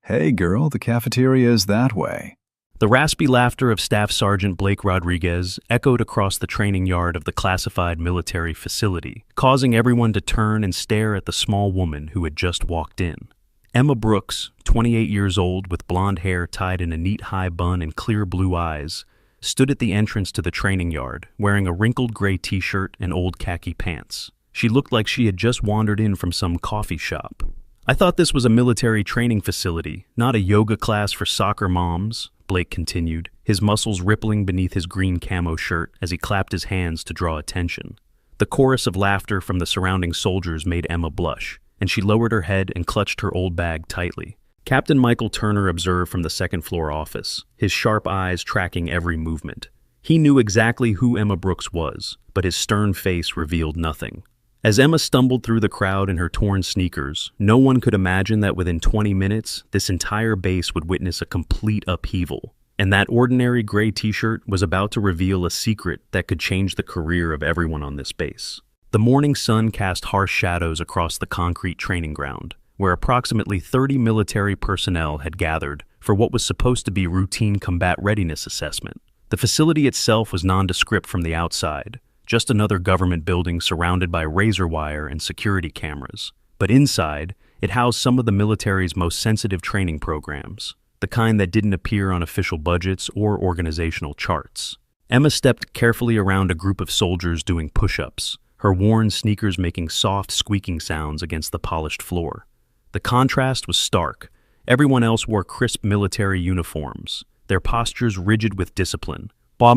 Hey girl, the cafeteria is that way. The raspy laughter of Staff Sergeant Blake Rodriguez echoed across the training yard of the classified military facility, causing everyone to turn and stare at the small woman who had just walked in. Emma Brooks, 28 years old with blonde hair tied in a neat high bun and clear blue eyes, stood at the entrance to the training yard, wearing a wrinkled gray t-shirt and old khaki pants. She looked like she had just wandered in from some coffee shop. "I thought this was a military training facility, not a yoga class for soccer moms," Blake continued, his muscles rippling beneath his green camo shirt as he clapped his hands to draw attention. The chorus of laughter from the surrounding soldiers made Emma blush, and she lowered her head and clutched her old bag tightly. Captain Michael Turner observed from the second-floor office, his sharp eyes tracking every movement. He knew exactly who Emma Brooks was, but his stern face revealed nothing. As Emma stumbled through the crowd in her torn sneakers, no one could imagine that within 20 minutes, this entire base would witness a complete upheaval. And that ordinary gray t-shirt was about to reveal a secret that could change the career of everyone on this base. The morning sun cast harsh shadows across the concrete training ground, where approximately 30 military personnel had gathered for what was supposed to be routine combat readiness assessment. The facility itself was nondescript from the outside, just another government building surrounded by razor wire and security cameras. But inside, it housed some of the military's most sensitive training programs, the kind that didn't appear on official budgets or organizational charts. Emma stepped carefully around a group of soldiers doing push-ups, her worn sneakers making soft, squeaking sounds against the polished floor. The contrast was stark. Everyone else wore crisp military uniforms, their postures rigid with discipline, while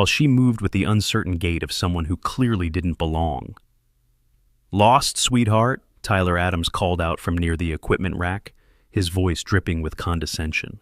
she moved with the uncertain gait of someone who clearly didn't belong. "Lost, sweetheart?" Tyler Adams called out from near the equipment rack, his voice dripping with condescension.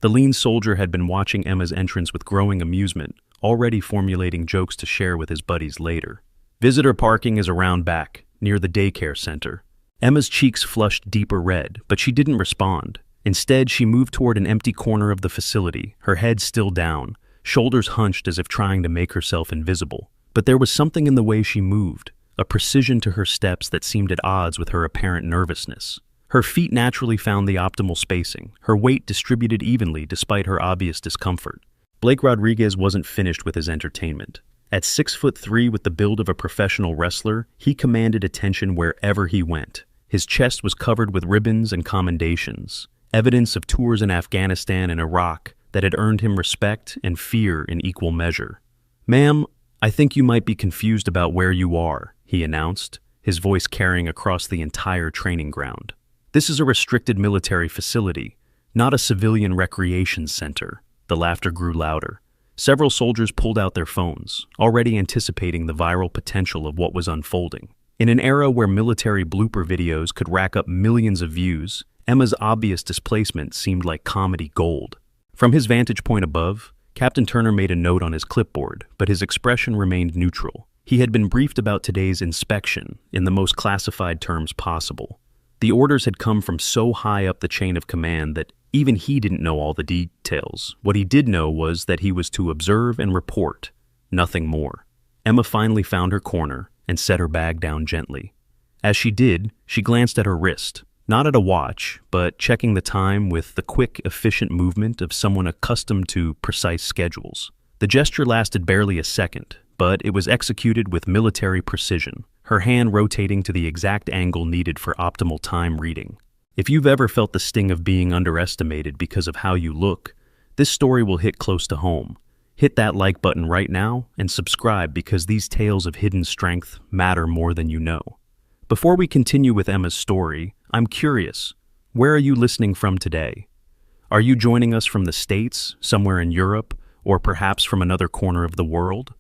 The lean soldier had been watching Emma's entrance with growing amusement, already formulating jokes to share with his buddies later. "Visitor parking is around back, near the daycare center." Emma's cheeks flushed deeper red, but she didn't respond. Instead, she moved toward an empty corner of the facility, her head still down, shoulders hunched as if trying to make herself invisible. But there was something in the way she moved, a precision to her steps that seemed at odds with her apparent nervousness. Her feet naturally found the optimal spacing, her weight distributed evenly despite her obvious discomfort. Blake Rodriguez wasn't finished with his entertainment. At 6'3" with the build of a professional wrestler, he commanded attention wherever he went. His chest was covered with ribbons and commendations, evidence of tours in Afghanistan and Iraq that had earned him respect and fear in equal measure. "Ma'am, I think you might be confused about where you are," he announced, his voice carrying across the entire training ground. "This is a restricted military facility, not a civilian recreation center." The laughter grew louder. Several soldiers pulled out their phones, already anticipating the viral potential of what was unfolding. In an era where military blooper videos could rack up millions of views, Emma's obvious displacement seemed like comedy gold. From his vantage point above, Captain Turner made a note on his clipboard, but his expression remained neutral. He had been briefed about today's inspection in the most classified terms possible. The orders had come from so high up the chain of command that even he didn't know all the details. What he did know was that he was to observe and report, nothing more. Emma finally found her corner and set her bag down gently. As she did, she glanced at her wrist, not at a watch, but checking the time with the quick, efficient movement of someone accustomed to precise schedules. The gesture lasted barely a second, but it was executed with military precision, her hand rotating to the exact angle needed for optimal time reading. If you've ever felt the sting of being underestimated because of how you look, this story will hit close to home. Hit that like button right now and subscribe because these tales of hidden strength matter more than you know. Before we continue with Emma's story, I'm curious, where are you listening from today? Are you joining us from the States, somewhere in Europe, or perhaps from another corner of the world?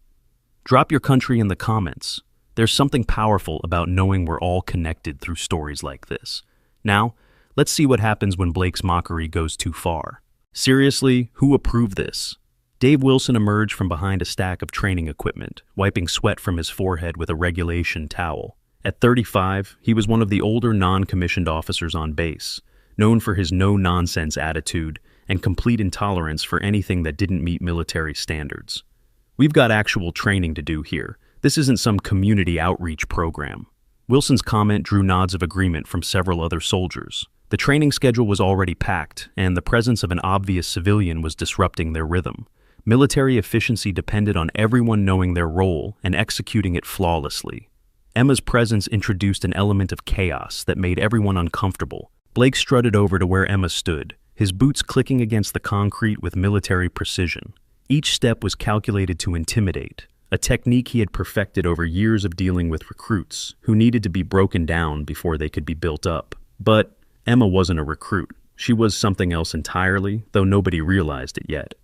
Drop your country in the comments. There's something powerful about knowing we're all connected through stories like this. Now, let's see what happens when Blake's mockery goes too far. Seriously, who approved this? Dave Wilson emerged from behind a stack of training equipment, wiping sweat from his forehead with a regulation towel. At 35, he was one of the older non-commissioned officers on base, known for his no-nonsense attitude and complete intolerance for anything that didn't meet military standards. "We've got actual training to do here. This isn't some community outreach program." Wilson's comment drew nods of agreement from several other soldiers. The training schedule was already packed, and the presence of an obvious civilian was disrupting their rhythm. Military efficiency depended on everyone knowing their role and executing it flawlessly. Emma's presence introduced an element of chaos that made everyone uncomfortable. Blake strutted over to where Emma stood, his boots clicking against the concrete with military precision. Each step was calculated to intimidate, a technique he had perfected over years of dealing with recruits who needed to be broken down before they could be built up. But Emma wasn't a recruit. She was something else entirely, though nobody realized it yet.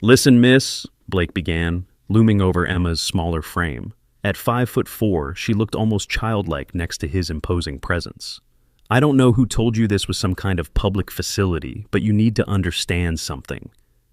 "Listen, miss," Blake began, looming over Emma's smaller frame. At 5'4", she looked almost childlike next to his imposing presence. "I don't know who told you this was some kind of public facility, but you need to understand something.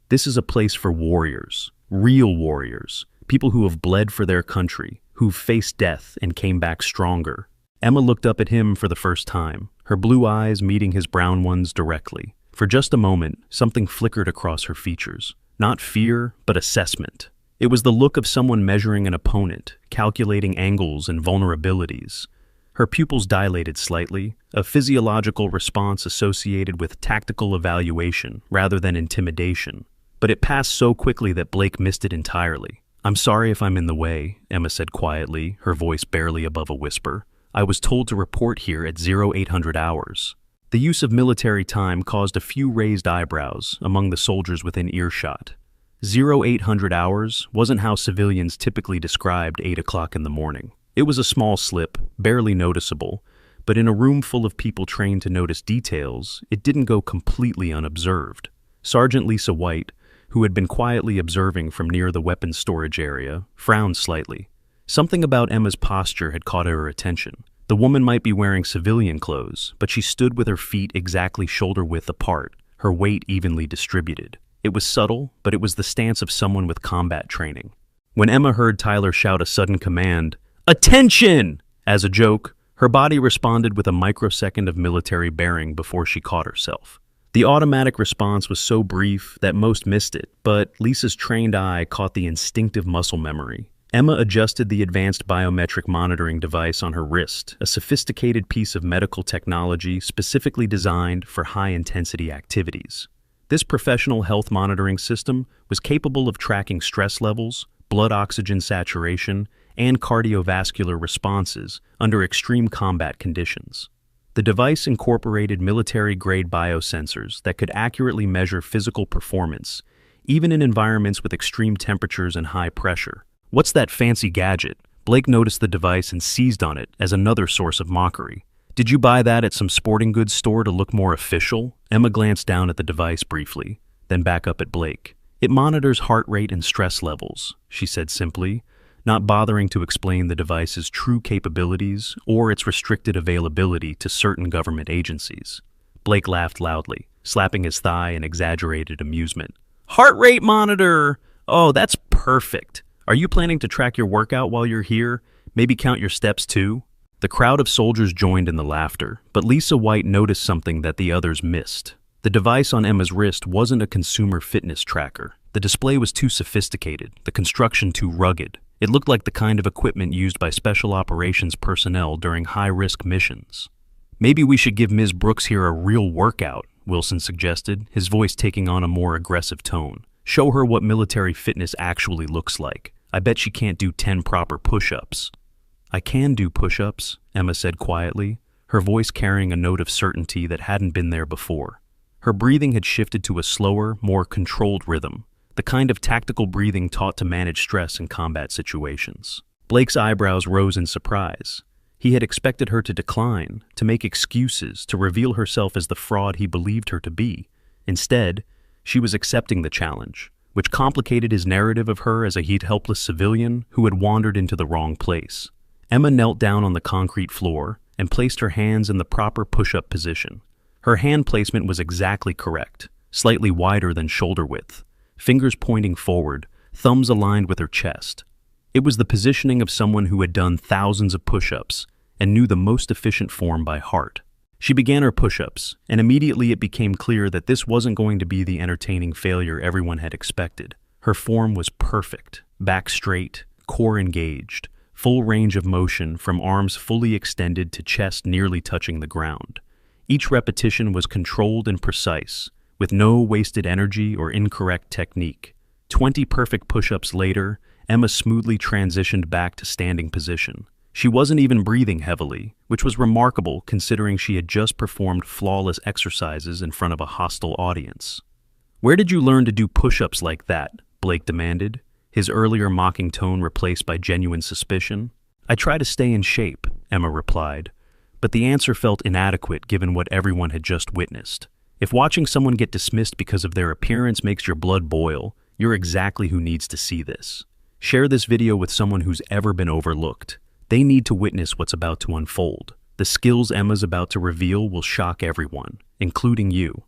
This is a place for warriors, real warriors, people who have bled for their country, who've faced death and came back stronger." Emma looked up at him for the first time, her blue eyes meeting his brown ones directly. For just a moment, something flickered across her features. Not fear, but assessment. It was the look of someone measuring an opponent, calculating angles and vulnerabilities. Her pupils dilated slightly, a physiological response associated with tactical evaluation rather than intimidation. But it passed so quickly that Blake missed it entirely. "I'm sorry if I'm in the way," Emma said quietly, her voice barely above a whisper. "I was told to report here at 0800 hours. The use of military time caused a few raised eyebrows among the soldiers within earshot. 0800 hours wasn't how civilians typically described 8 o'clock in the morning. It was a small slip, barely noticeable, but in a room full of people trained to notice details, it didn't go completely unobserved. Sergeant Lisa White, who had been quietly observing from near the weapons storage area, frowned slightly. Something about Emma's posture had caught her attention. The woman might be wearing civilian clothes, but she stood with her feet exactly shoulder-width apart, her weight evenly distributed. It was subtle, but it was the stance of someone with combat training. When Emma heard Tyler shout a sudden command, "Attention!" as a joke, her body responded with a microsecond of military bearing before she caught herself. The automatic response was so brief that most missed it, but Lisa's trained eye caught the instinctive muscle memory. Emma adjusted the advanced biometric monitoring device on her wrist, a sophisticated piece of medical technology specifically designed for high-intensity activities. This professional health monitoring system was capable of tracking stress levels, blood oxygen saturation, and cardiovascular responses under extreme combat conditions. The device incorporated military-grade biosensors that could accurately measure physical performance, even in environments with extreme temperatures and high pressure. "What's that fancy gadget?" Blake noticed the device and seized on it as another source of mockery. "Did you buy that at some sporting goods store to look more official?" Emma glanced down at the device briefly, then back up at Blake. "It monitors heart rate and stress levels," she said simply, not bothering to explain the device's true capabilities or its restricted availability to certain government agencies. Blake laughed loudly, slapping his thigh in exaggerated amusement. "Heart rate monitor! Oh, that's perfect! Are you planning to track your workout while you're here? Maybe count your steps too?" The crowd of soldiers joined in the laughter, but Lisa White noticed something that the others missed. The device on Emma's wrist wasn't a consumer fitness tracker. The display was too sophisticated, the construction too rugged. It looked like the kind of equipment used by special operations personnel during high-risk missions. "Maybe we should give Ms. Brooks here a real workout," Wilson suggested, his voice taking on a more aggressive tone. "Show her what military fitness actually looks like. I bet she can't do 10 proper push-ups." "I can do push-ups," Emma said quietly, her voice carrying a note of certainty that hadn't been there before. Her breathing had shifted to a slower, more controlled rhythm, the kind of tactical breathing taught to manage stress in combat situations. Blake's eyebrows rose in surprise. He had expected her to decline, to make excuses, to reveal herself as the fraud he believed her to be. Instead, she was accepting the challenge, which complicated his narrative of her as a helpless civilian who had wandered into the wrong place. Emma knelt down on the concrete floor and placed her hands in the proper push-up position. Her hand placement was exactly correct, slightly wider than shoulder width, fingers pointing forward, thumbs aligned with her chest. It was the positioning of someone who had done thousands of push-ups and knew the most efficient form by heart. She began her push-ups, and immediately it became clear that this wasn't going to be the entertaining failure everyone had expected. Her form was perfect, back straight, core engaged, full range of motion from arms fully extended to chest nearly touching the ground. Each repetition was controlled and precise, with no wasted energy or incorrect technique. 20 perfect push-ups later, Emma smoothly transitioned back to standing position. She wasn't even breathing heavily, which was remarkable considering she had just performed flawless exercises in front of a hostile audience. "Where did you learn to do push-ups like that?" Blake demanded, his earlier mocking tone replaced by genuine suspicion. "I try to stay in shape," Emma replied, but the answer felt inadequate given what everyone had just witnessed. If watching someone get dismissed because of their appearance makes your blood boil, you're exactly who needs to see this. Share this video with someone who's ever been overlooked. They need to witness what's about to unfold. The skills Emma's about to reveal will shock everyone, including you.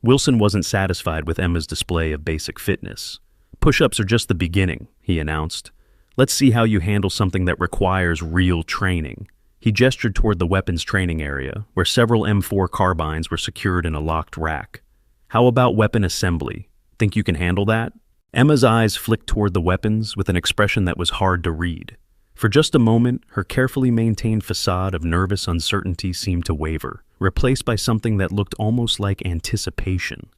Wilson wasn't satisfied with Emma's display of basic fitness. "Push-ups are just the beginning," he announced. "Let's see how you handle something that requires real training." He gestured toward the weapons training area, where several M4 carbines were secured in a locked rack. "How about weapon assembly? Think you can handle that?" Emma's eyes flicked toward the weapons with an expression that was hard to read. For just a moment, her carefully maintained facade of nervous uncertainty seemed to waver, replaced by something that looked almost like anticipation.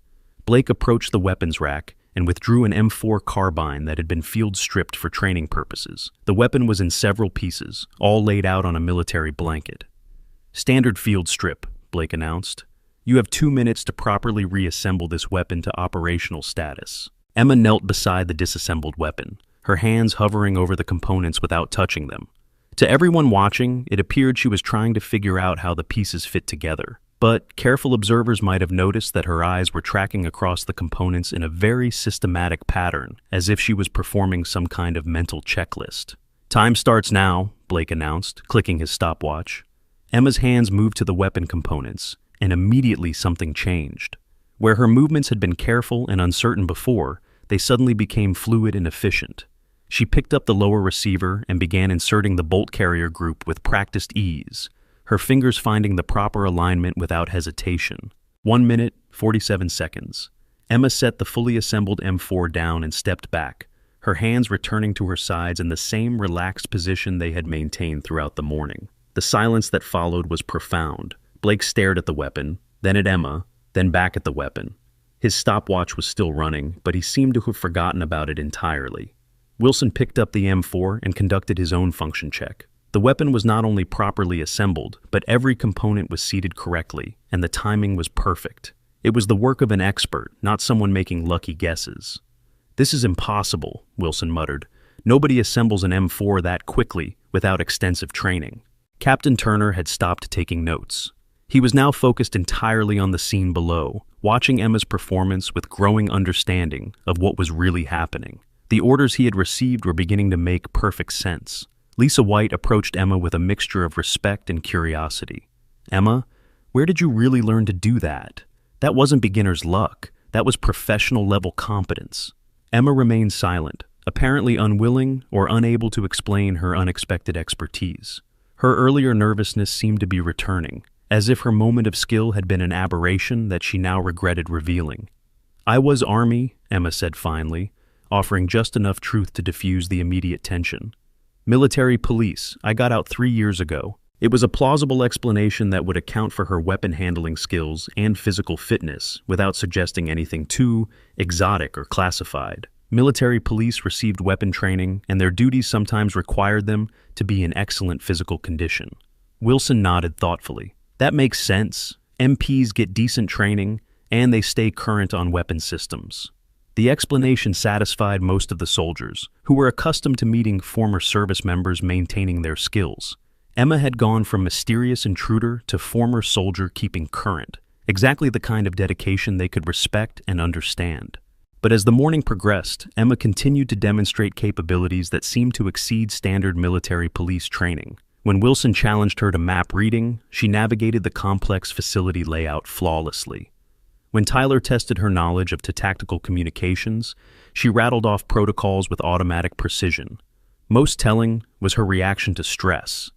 Blake approached the weapons rack and withdrew an M4 carbine that had been field stripped for training purposes. The weapon was in several pieces, all laid out on a military blanket. "Standard field strip," Blake announced. "You have 2 minutes to properly reassemble this weapon to operational status." Emma knelt beside the disassembled weapon, her hands hovering over the components without touching them. To everyone watching, it appeared she was trying to figure out how the pieces fit together. But careful observers might have noticed that her eyes were tracking across the components in a very systematic pattern, as if she was performing some kind of mental checklist. "Time starts now," Blake announced, clicking his stopwatch. Emma's hands moved to the weapon components, and immediately something changed. Where her movements had been careful and uncertain before, they suddenly became fluid and efficient. She picked up the lower receiver and began inserting the bolt carrier group with practiced ease, her fingers finding the proper alignment without hesitation. 1 minute, 47 seconds. Emma set the fully assembled M4 down and stepped back, her hands returning to her sides in the same relaxed position they had maintained throughout the morning. The silence that followed was profound. Blake stared at the weapon, then at Emma, then back at the weapon. His stopwatch was still running, but he seemed to have forgotten about it entirely. Wilson picked up the M4 and conducted his own function check. The weapon was not only properly assembled, but every component was seated correctly, and the timing was perfect. It was the work of an expert, not someone making lucky guesses. "This is impossible," Wilson muttered. "Nobody assembles an M4 that quickly without extensive training." Captain Turner had stopped taking notes. He was now focused entirely on the scene below, watching Emma's performance with growing understanding of what was really happening. The orders he had received were beginning to make perfect sense. Lisa White approached Emma with a mixture of respect and curiosity. "Emma, where did you really learn to do that? That wasn't beginner's luck. That was professional-level competence." Emma remained silent, apparently unwilling or unable to explain her unexpected expertise. Her earlier nervousness seemed to be returning, as if her moment of skill had been an aberration that she now regretted revealing. "I was Army," Emma said finally, offering just enough truth to diffuse the immediate tension. "Military police. I got out 3 years ago." It was a plausible explanation that would account for her weapon handling skills and physical fitness without suggesting anything too exotic or classified. Military police received weapon training, and their duties sometimes required them to be in excellent physical condition. Wilson nodded thoughtfully. "That makes sense. MPs get decent training, and they stay current on weapon systems." The explanation satisfied most of the soldiers, who were accustomed to meeting former service members maintaining their skills. Emma had gone from mysterious intruder to former soldier keeping current, exactly the kind of dedication they could respect and understand. But as the morning progressed, Emma continued to demonstrate capabilities that seemed to exceed standard military police training. When Wilson challenged her to map reading, she navigated the complex facility layout flawlessly. When Tyler tested her knowledge of tactical communications, she rattled off protocols with automatic precision. Most telling was her reaction to stress.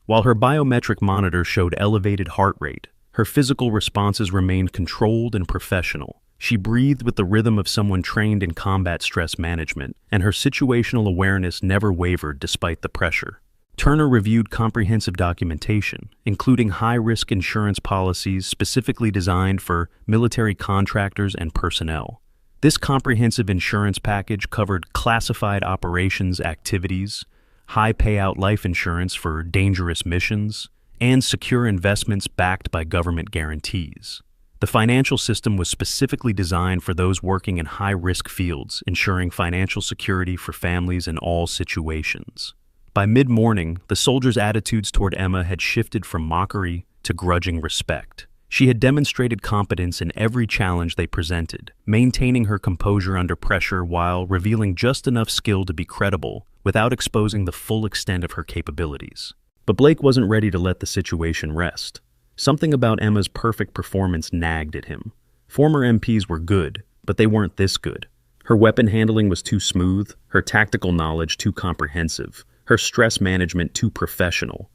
While her biometric monitor showed elevated heart rate, her physical responses remained controlled and professional. She breathed with the rhythm of someone trained in combat stress management, and her situational awareness never wavered despite the pressure. Turner reviewed comprehensive documentation, including high-risk insurance policies specifically designed for military contractors and personnel. This comprehensive insurance package covered classified operations activities, high-payout life insurance for dangerous missions, and secure investments backed by government guarantees. The financial system was specifically designed for those working in high-risk fields, ensuring financial security for families in all situations. By mid-morning, the soldiers' attitudes toward Emma had shifted from mockery to grudging respect. She had demonstrated competence in every challenge they presented, maintaining her composure under pressure while revealing just enough skill to be credible without exposing the full extent of her capabilities. But Blake wasn't ready to let the situation rest. Something about Emma's perfect performance nagged at him. Former MPs were good, but they weren't this good. Her weapon handling was too smooth, her tactical knowledge too comprehensive, her stress management too professional.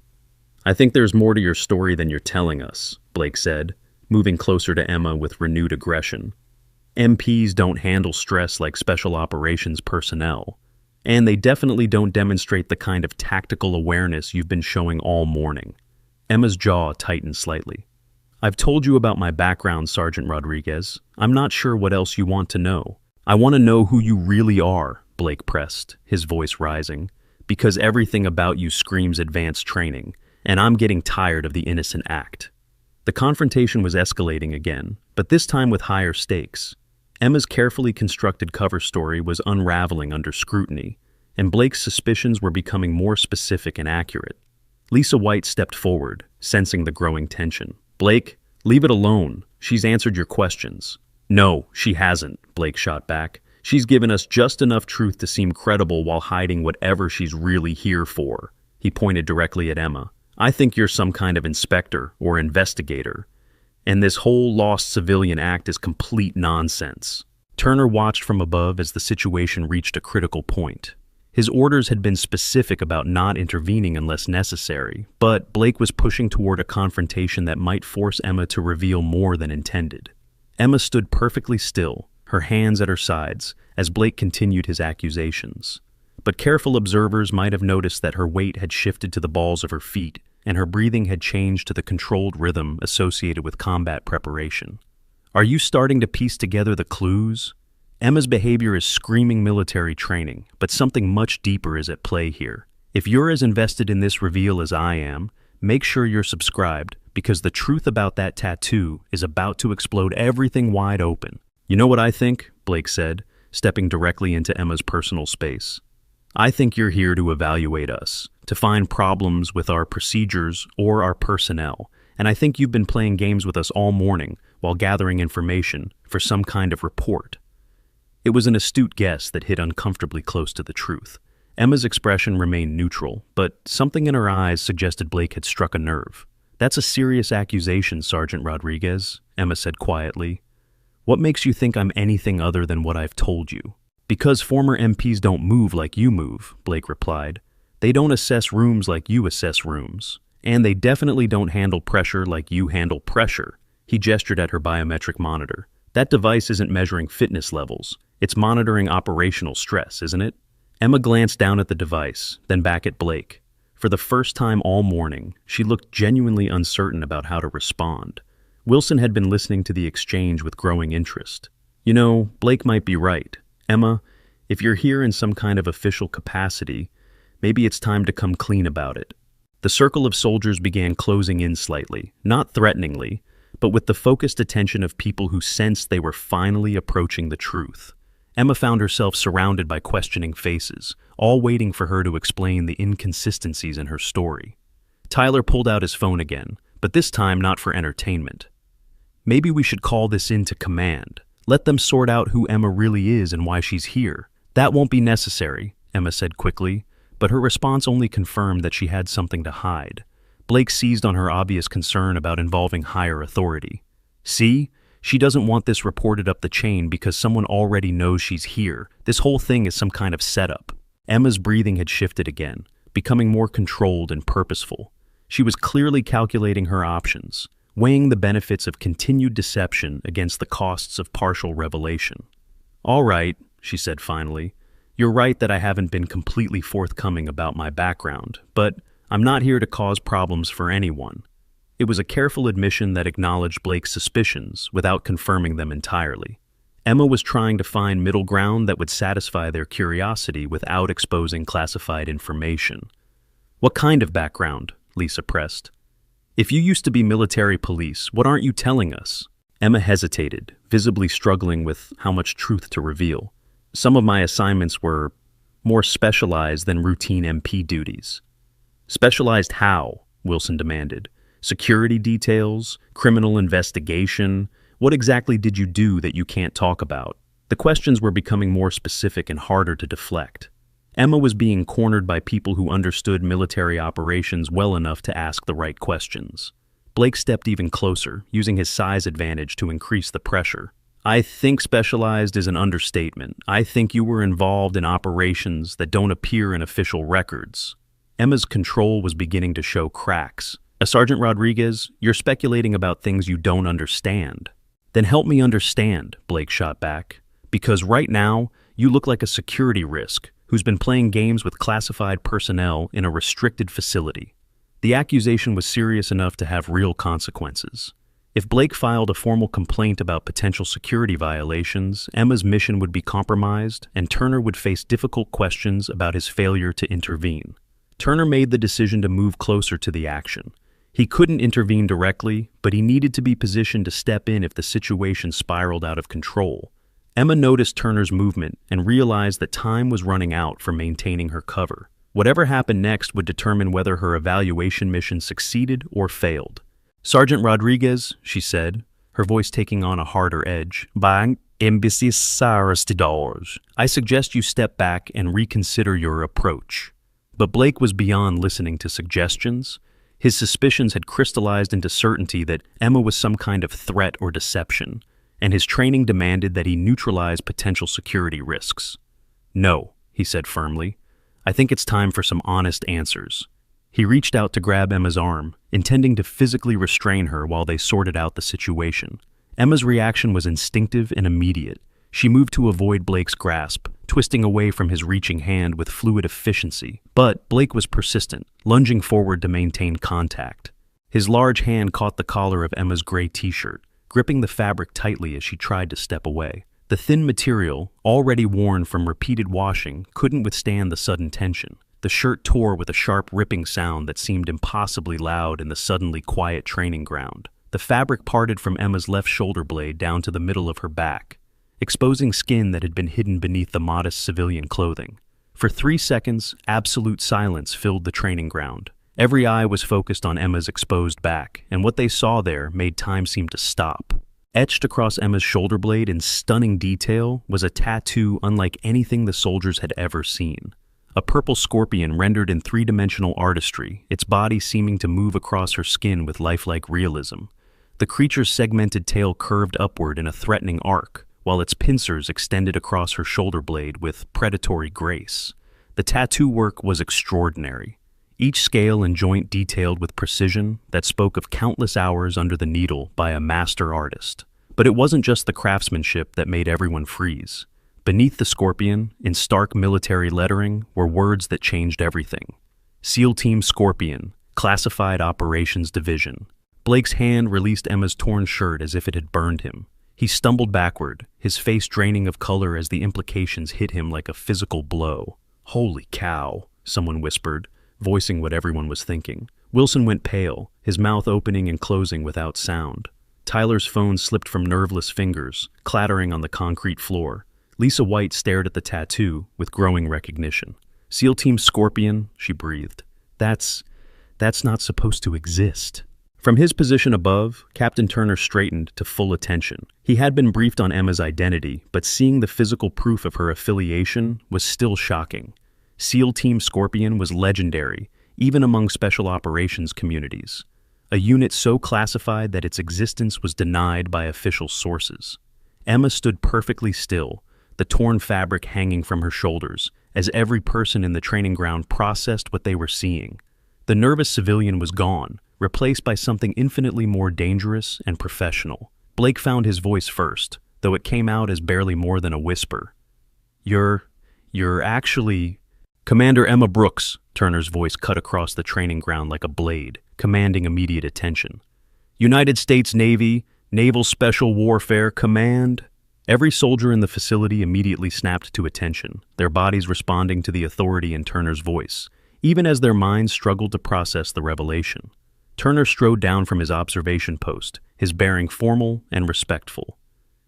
"I think there's more to your story than you're telling us," Blake said, moving closer to Emma with renewed aggression. "MPs don't handle stress like special operations personnel, and they definitely don't demonstrate the kind of tactical awareness you've been showing all morning." Emma's jaw tightened slightly. "I've told you about my background, Sergeant Rodriguez. I'm not sure what else you want to know." "I want to know who you really are," Blake pressed, his voice rising, "because everything about you screams advanced training, and I'm getting tired of the innocent act." The confrontation was escalating again, but this time with higher stakes. Emma's carefully constructed cover story was unraveling under scrutiny, and Blake's suspicions were becoming more specific and accurate. Lisa White stepped forward, sensing the growing tension. "Blake, leave it alone. She's answered your questions." "No, she hasn't," Blake shot back. "She's given us just enough truth to seem credible while hiding whatever she's really here for." He pointed directly at Emma. "I think you're some kind of inspector or investigator, and this whole lost civilian act is complete nonsense." Turner watched from above as the situation reached a critical point. His orders had been specific about not intervening unless necessary, but Blake was pushing toward a confrontation that might force Emma to reveal more than intended. Emma stood perfectly still, her hands at her sides, as Blake continued his accusations. But careful observers might have noticed that her weight had shifted to the balls of her feet, and her breathing had changed to the controlled rhythm associated with combat preparation. "Are you starting to piece together the clues?" Emma's behavior is screaming military training, but something much deeper is at play here. If you're as invested in this reveal as I am, make sure you're subscribed, because the truth about that tattoo is about to explode everything wide open. "You know what I think?" Blake said, stepping directly into Emma's personal space. "I think you're here to evaluate us, to find problems with our procedures or our personnel, and I think you've been playing games with us all morning while gathering information for some kind of report." It was an astute guess that hit uncomfortably close to the truth. Emma's expression remained neutral, but something in her eyes suggested Blake had struck a nerve. "That's a serious accusation, Sergeant Rodriguez," Emma said quietly. "What makes you think I'm anything other than what I've told you?" "Because former MPs don't move like you move," Blake replied. "They don't assess rooms like you assess rooms. And they definitely don't handle pressure like you handle pressure." He gestured at her biometric monitor. "That device isn't measuring fitness levels. It's monitoring operational stress, isn't it?" Emma glanced down at the device, then back at Blake. For the first time all morning, she looked genuinely uncertain about how to respond. Wilson had been listening to the exchange with growing interest. "You know, Blake might be right. Emma, if you're here in some kind of official capacity, maybe it's time to come clean about it." The circle of soldiers began closing in slightly, not threateningly, but with the focused attention of people who sensed they were finally approaching the truth. Emma found herself surrounded by questioning faces, all waiting for her to explain the inconsistencies in her story. Tyler pulled out his phone again, but this time not for entertainment. "Maybe we should call this in to command. Let them sort out who Emma really is and why she's here." "That won't be necessary," Emma said quickly, but her response only confirmed that she had something to hide. Blake seized on her obvious concern about involving higher authority. "See? She doesn't want this reported up the chain because someone already knows she's here. This whole thing is some kind of setup." Emma's breathing had shifted again, becoming more controlled and purposeful. She was clearly calculating her options, weighing the benefits of continued deception against the costs of partial revelation. "All right," she said finally. "You're right that I haven't been completely forthcoming about my background, but I'm not here to cause problems for anyone. It was a careful admission that acknowledged Blake's suspicions without confirming them entirely. Emma was trying to find middle ground that would satisfy their curiosity without exposing classified information. What kind of background? Lisa pressed. If you used to be military police, what aren't you telling us? Emma hesitated, visibly struggling with how much truth to reveal. Some of my assignments were more specialized than routine MP duties. Specialized how? Wilson demanded. Security details? Criminal investigation? What exactly did you do that you can't talk about? The questions were becoming more specific and harder to deflect. Emma was being cornered by people who understood military operations well enough to ask the right questions. Blake stepped even closer, using his size advantage to increase the pressure. I think specialized is an understatement. I think you were involved in operations that don't appear in official records. Emma's control was beginning to show cracks. Sergeant Rodriguez, you're speculating about things you don't understand. Then help me understand, Blake shot back. Because right now, you look like a security risk who's been playing games with classified personnel in a restricted facility. The accusation was serious enough to have real consequences. If Blake filed a formal complaint about potential security violations, Emma's mission would be compromised, and Turner would face difficult questions about his failure to intervene. Turner made the decision to move closer to the action. He couldn't intervene directly, but he needed to be positioned to step in if the situation spiraled out of control. Emma noticed Turner's movement and realized that time was running out for maintaining her cover. Whatever happened next would determine whether her evaluation mission succeeded or failed. Sergeant Rodriguez, she said, her voice taking on a harder edge, I suggest you step back and reconsider your approach. But Blake was beyond listening to suggestions. His suspicions had crystallized into certainty that Emma was some kind of threat or deception, and his training demanded that he neutralize potential security risks. No, he said firmly. I think it's time for some honest answers. He reached out to grab Emma's arm, intending to physically restrain her while they sorted out the situation. Emma's reaction was instinctive and immediate. She moved to avoid Blake's grasp, twisting away from his reaching hand with fluid efficiency. But Blake was persistent, lunging forward to maintain contact. His large hand caught the collar of Emma's gray t-shirt, gripping the fabric tightly as she tried to step away. The thin material, already worn from repeated washing, couldn't withstand the sudden tension. The shirt tore with a sharp ripping sound that seemed impossibly loud in the suddenly quiet training ground. The fabric parted from Emma's left shoulder blade down to the middle of her back, exposing skin that had been hidden beneath the modest civilian clothing. For 3 seconds, absolute silence filled the training ground. Every eye was focused on Emma's exposed back, and what they saw there made time seem to stop. Etched across Emma's shoulder blade in stunning detail was a tattoo unlike anything the soldiers had ever seen. A purple scorpion rendered in three-dimensional artistry, its body seeming to move across her skin with lifelike realism. The creature's segmented tail curved upward in a threatening arc, while its pincers extended across her shoulder blade with predatory grace. The tattoo work was extraordinary, each scale and joint detailed with precision that spoke of countless hours under the needle by a master artist. But it wasn't just the craftsmanship that made everyone freeze. Beneath the scorpion, in stark military lettering, were words that changed everything. SEAL Team Scorpion, Classified Operations Division. Blake's hand released Emma's torn shirt as if it had burned him. He stumbled backward, his face draining of color as the implications hit him like a physical blow. "Holy cow," someone whispered, voicing what everyone was thinking. Wilson went pale, his mouth opening and closing without sound. Tyler's phone slipped from nerveless fingers, clattering on the concrete floor. Lisa White stared at the tattoo with growing recognition. "SEAL Team Scorpion," she breathed. That's not supposed to exist." From his position above, Captain Turner straightened to full attention. He had been briefed on Emma's identity, but seeing the physical proof of her affiliation was still shocking. SEAL Team Scorpion was legendary, even among special operations communities. A unit so classified that its existence was denied by official sources. Emma stood perfectly still, the torn fabric hanging from her shoulders, as every person in the training ground processed what they were seeing. The nervous civilian was gone, replaced by something infinitely more dangerous and professional. Blake found his voice first, though it came out as barely more than a whisper. You're actually..." Commander Emma Brooks, Turner's voice cut across the training ground like a blade, commanding immediate attention. United States Navy, Naval Special Warfare Command. Every soldier in the facility immediately snapped to attention, their bodies responding to the authority in Turner's voice, even as their minds struggled to process the revelation. Turner strode down from his observation post, his bearing formal and respectful.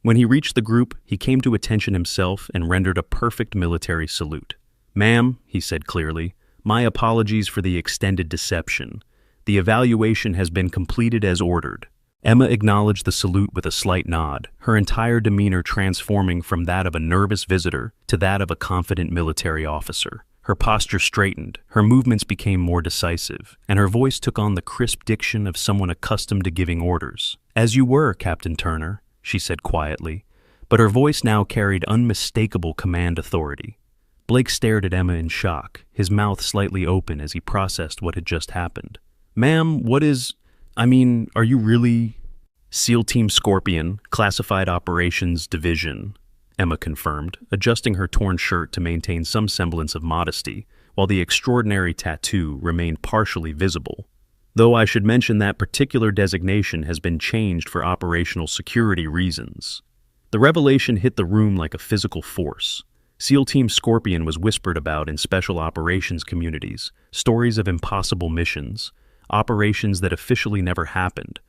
When he reached the group, he came to attention himself and rendered a perfect military salute. "Ma'am," he said clearly, "my apologies for the extended deception. The evaluation has been completed as ordered." Emma acknowledged the salute with a slight nod, her entire demeanor transforming from that of a nervous visitor to that of a confident military officer. Her posture straightened, her movements became more decisive, and her voice took on the crisp diction of someone accustomed to giving orders. "As you were, Captain Turner," she said quietly, but her voice now carried unmistakable command authority. Blake stared at Emma in shock, his mouth slightly open as he processed what had just happened. "Ma'am, are you really—" "SEAL Team Scorpion, Classified Operations Division," Emma confirmed, adjusting her torn shirt to maintain some semblance of modesty, while the extraordinary tattoo remained partially visible. "Though I should mention that particular designation has been changed for operational security reasons." The revelation hit the room like a physical force. SEAL Team Scorpion was whispered about in special operations communities, stories of impossible missions, operations that officially never happened,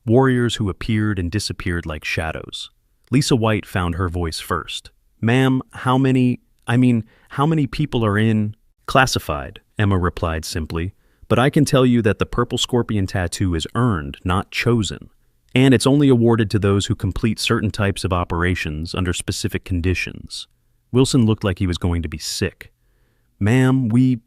warriors who appeared and disappeared like shadows. Lisa White found her voice first. "Ma'am, how many people are in—" "Classified," Emma replied simply, "but I can tell you that the purple scorpion tattoo is earned, not chosen, and it's only awarded to those who complete certain types of operations under specific conditions." Wilson looked like he was going to be sick. "Ma'am, we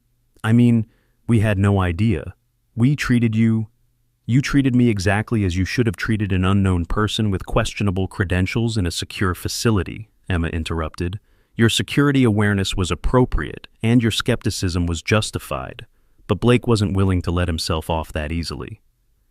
had no idea. You treated me exactly as you should have treated an unknown person with questionable credentials in a secure facility," Emma interrupted. "Your security awareness was appropriate, and your skepticism was justified, but Blake wasn't willing to let himself off that easily.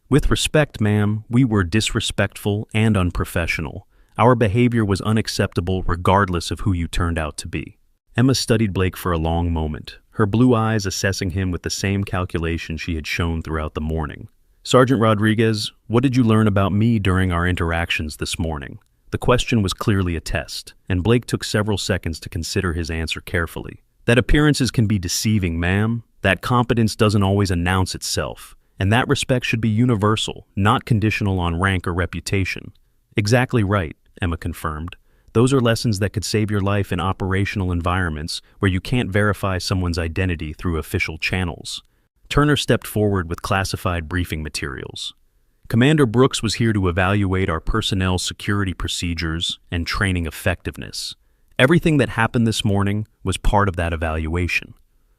With respect, ma'am, we were disrespectful and unprofessional. Our behavior was unacceptable regardless of who you turned out to be." Emma studied Blake for a long moment, her blue eyes assessing him with the same calculation she had shown throughout the morning. "Sergeant Rodriguez, what did you learn about me during our interactions this morning?" The question was clearly a test, and Blake took several seconds to consider his answer carefully. "That appearances can be deceiving, ma'am. That competence doesn't always announce itself, and that respect should be universal, not conditional on rank or reputation." "Exactly right," Emma confirmed. "Those are lessons that could save your life in operational environments where you can't verify someone's identity through official channels." Turner stepped forward with classified briefing materials. "Commander Brooks was here to evaluate our personnel security procedures and training effectiveness. Everything that happened this morning was part of that evaluation."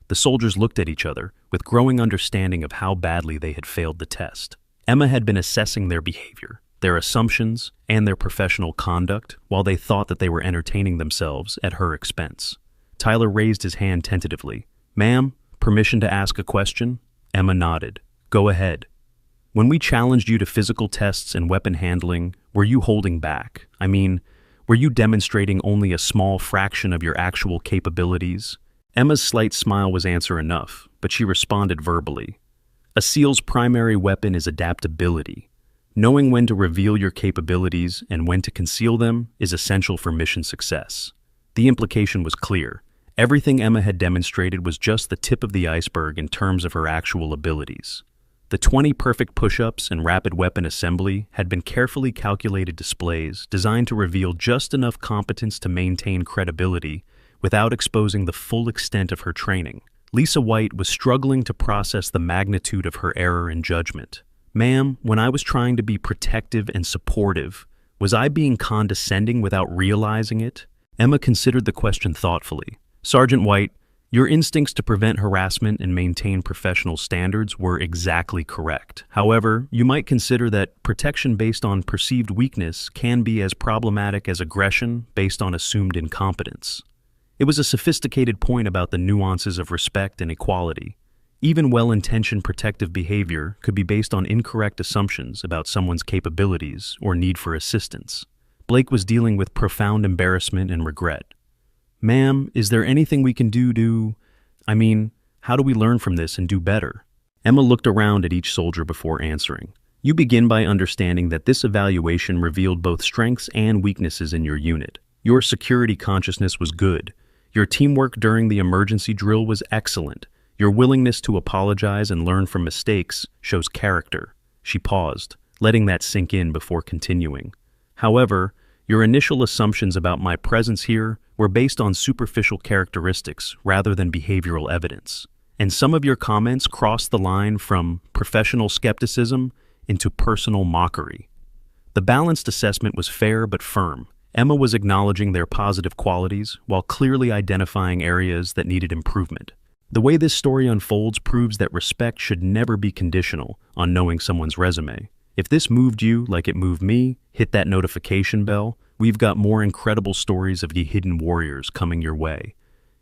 The soldiers looked at each other with growing understanding of how badly they had failed the test. Emma had been assessing their behavior, their assumptions, and their professional conduct while they thought that they were entertaining themselves at her expense. Tyler raised his hand tentatively. "Ma'am, permission to ask a question?" Emma nodded. "Go ahead." "When we challenged you to physical tests and weapon handling, were you holding back? Were you demonstrating only a small fraction of your actual capabilities?" Emma's slight smile was answer enough, but she responded verbally. "A SEAL's primary weapon is adaptability. Knowing when to reveal your capabilities and when to conceal them is essential for mission success." The implication was clear. Everything Emma had demonstrated was just the tip of the iceberg in terms of her actual abilities. The 20 perfect push-ups and rapid weapon assembly had been carefully calculated displays designed to reveal just enough competence to maintain credibility without exposing the full extent of her training. Lisa White was struggling to process the magnitude of her error in judgment. "Ma'am, when I was trying to be protective and supportive, was I being condescending without realizing it?" Emma considered the question thoughtfully. "Sergeant White, your instincts to prevent harassment and maintain professional standards were exactly correct. However, you might consider that protection based on perceived weakness can be as problematic as aggression based on assumed incompetence." It was a sophisticated point about the nuances of respect and equality. Even well-intentioned protective behavior could be based on incorrect assumptions about someone's capabilities or need for assistance. Blake was dealing with profound embarrassment and regret. "Ma'am, is there anything we can do to—" I mean, how do we learn from this and do better? Emma looked around at each soldier before answering. You begin by understanding that this evaluation revealed both strengths and weaknesses in your unit. Your security consciousness was good. Your teamwork during the emergency drill was excellent. Your willingness to apologize and learn from mistakes shows character. She paused, letting that sink in before continuing. However, your initial assumptions about my presence here were based on superficial characteristics rather than behavioral evidence. And some of your comments crossed the line from professional skepticism into personal mockery. The balanced assessment was fair but firm. Emma was acknowledging their positive qualities while clearly identifying areas that needed improvement. The way this story unfolds proves that respect should never be conditional on knowing someone's resume. If this moved you like it moved me, hit that notification bell. We've got more incredible stories of the hidden warriors coming your way.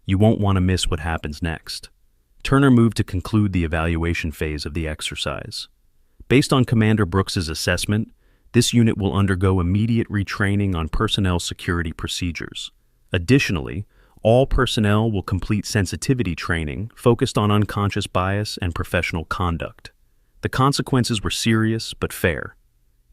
You won't want to miss what happens next. Turner moved to conclude the evaluation phase of the exercise. Based on Commander Brooks's assessment, this unit will undergo immediate retraining on personnel security procedures. Additionally, all personnel will complete sensitivity training focused on unconscious bias and professional conduct. The consequences were serious but fair.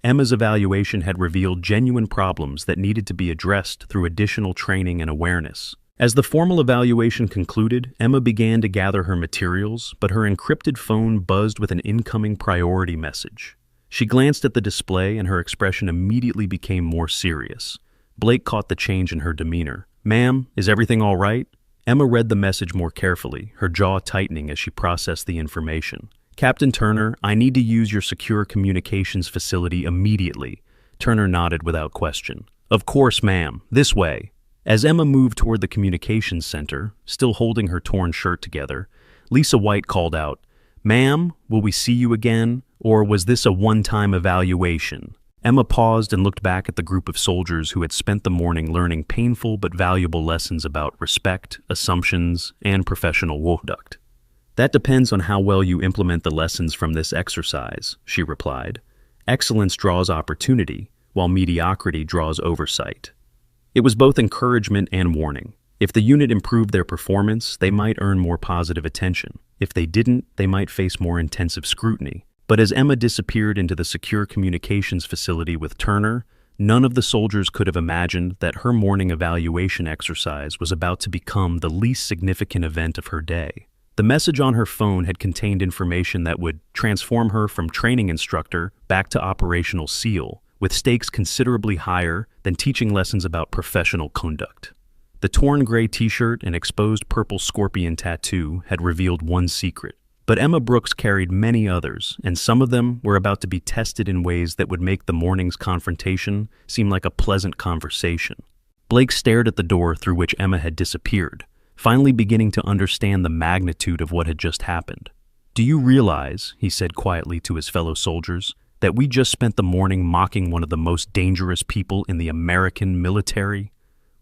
Emma's evaluation had revealed genuine problems that needed to be addressed through additional training and awareness. As the formal evaluation concluded, Emma began to gather her materials, but her encrypted phone buzzed with an incoming priority message. She glanced at the display and her expression immediately became more serious. Blake caught the change in her demeanor. "Ma'am, is everything all right?" Emma read the message more carefully, her jaw tightening as she processed the information. "Captain Turner, I need to use your secure communications facility immediately." Turner nodded without question. "Of course, ma'am. This way." As Emma moved toward the communications center, still holding her torn shirt together, Lisa White called out, "Ma'am, will we see you again, or was this a one-time evaluation?" Emma paused and looked back at the group of soldiers who had spent the morning learning painful but valuable lessons about respect, assumptions, and professional conduct. "That depends on how well you implement the lessons from this exercise," she replied. "Excellence draws opportunity, while mediocrity draws oversight." It was both encouragement and warning. If the unit improved their performance, they might earn more positive attention. If they didn't, they might face more intensive scrutiny. But as Emma disappeared into the secure communications facility with Turner, none of the soldiers could have imagined that her morning evaluation exercise was about to become the least significant event of her day. The message on her phone had contained information that would transform her from training instructor back to operational SEAL, with stakes considerably higher than teaching lessons about professional conduct. The torn gray t-shirt and exposed purple scorpion tattoo had revealed one secret. But Emma Brooks carried many others, and some of them were about to be tested in ways that would make the morning's confrontation seem like a pleasant conversation. Blake stared at the door through which Emma had disappeared, finally beginning to understand the magnitude of what had just happened. "Do you realize," he said quietly to his fellow soldiers, "that we just spent the morning mocking one of the most dangerous people in the American military?"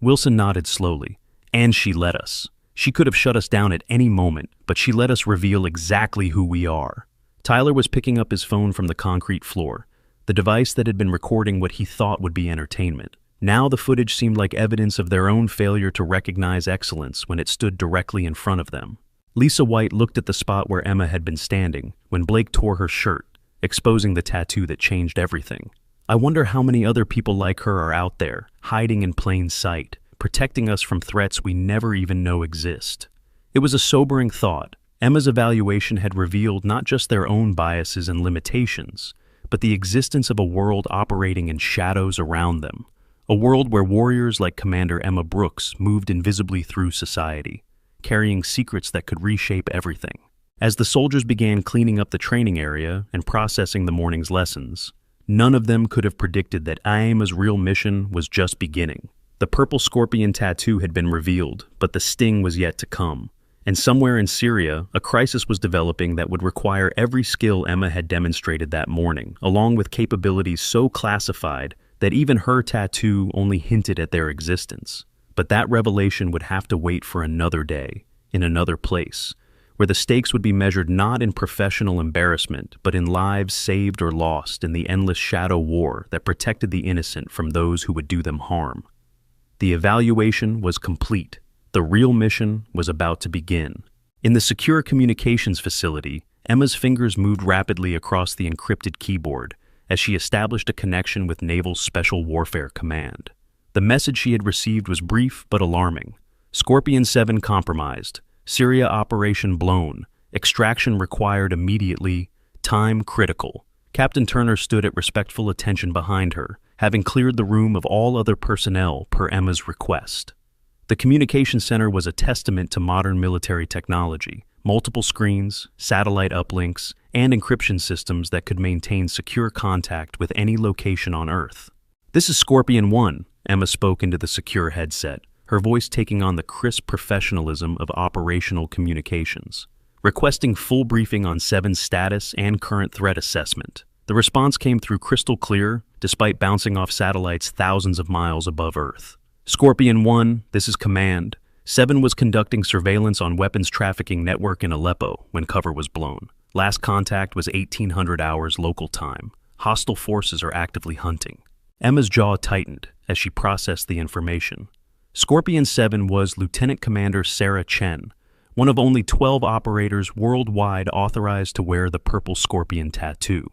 Wilson nodded slowly. "And she let us. She could have shut us down at any moment, but she let us reveal exactly who we are." Tyler was picking up his phone from the concrete floor, the device that had been recording what he thought would be entertainment. Now the footage seemed like evidence of their own failure to recognize excellence when it stood directly in front of them. Lisa White looked at the spot where Emma had been standing when Blake tore her shirt, exposing the tattoo that changed everything. "I wonder how many other people like her are out there, hiding in plain sight, protecting us from threats we never even know exist." It was a sobering thought. Emma's evaluation had revealed not just their own biases and limitations, but the existence of a world operating in shadows around them, a world where warriors like Commander Emma Brooks moved invisibly through society, carrying secrets that could reshape everything. As the soldiers began cleaning up the training area and processing the morning's lessons, none of them could have predicted that Emma's real mission was just beginning. The purple scorpion tattoo had been revealed, but the sting was yet to come. And somewhere in Syria, a crisis was developing that would require every skill Emma had demonstrated that morning, along with capabilities so classified that even her tattoo only hinted at their existence. But that revelation would have to wait for another day, in another place, where the stakes would be measured not in professional embarrassment, but in lives saved or lost in the endless shadow war that protected the innocent from those who would do them harm. The evaluation was complete. The real mission was about to begin. In the secure communications facility, Emma's fingers moved rapidly across the encrypted keyboard as she established a connection with Naval Special Warfare Command. The message she had received was brief but alarming. Scorpion 7 compromised. Syria operation blown. Extraction required immediately. Time critical. Captain Turner stood at respectful attention behind her, having cleared the room of all other personnel per Emma's request. The communication center was a testament to modern military technology. Multiple screens, satellite uplinks, and encryption systems that could maintain secure contact with any location on Earth. "This is Scorpion 1, Emma spoke into the secure headset, her voice taking on the crisp professionalism of operational communications. "Requesting full briefing on 7's status and current threat assessment." The response came through crystal clear, despite bouncing off satellites thousands of miles above Earth. "Scorpion 1, this is Command. 7 was conducting surveillance on weapons trafficking network in Aleppo when cover was blown. Last contact was 1800 hours local time. Hostile forces are actively hunting." Emma's jaw tightened as she processed the information. Scorpion 7 was Lieutenant Commander Sarah Chen, one of only 12 operators worldwide authorized to wear the purple scorpion tattoo.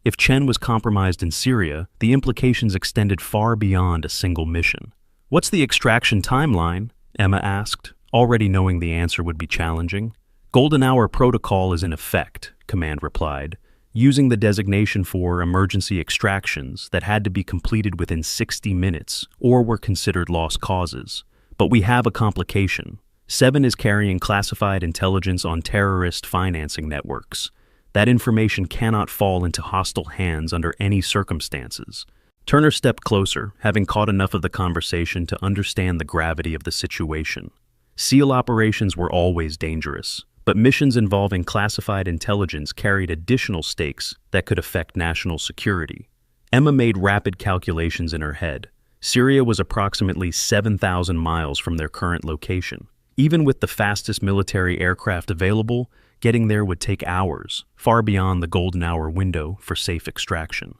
If Chen was compromised in Syria, the implications extended far beyond a single mission. "What's the extraction timeline?" Emma asked, already knowing the answer would be challenging. "Golden Hour Protocol is in effect," Command replied, using the designation for emergency extractions that had to be completed within 60 minutes or were considered lost causes. "But we have a complication. 7 is carrying classified intelligence on terrorist financing networks. That information cannot fall into hostile hands under any circumstances." Turner stepped closer, having caught enough of the conversation to understand the gravity of the situation. SEAL operations were always dangerous, but missions involving classified intelligence carried additional stakes that could affect national security. Emma made rapid calculations in her head. Syria was approximately 7,000 miles from their current location. Even with the fastest military aircraft available, getting there would take hours, far beyond the golden hour window for safe extraction.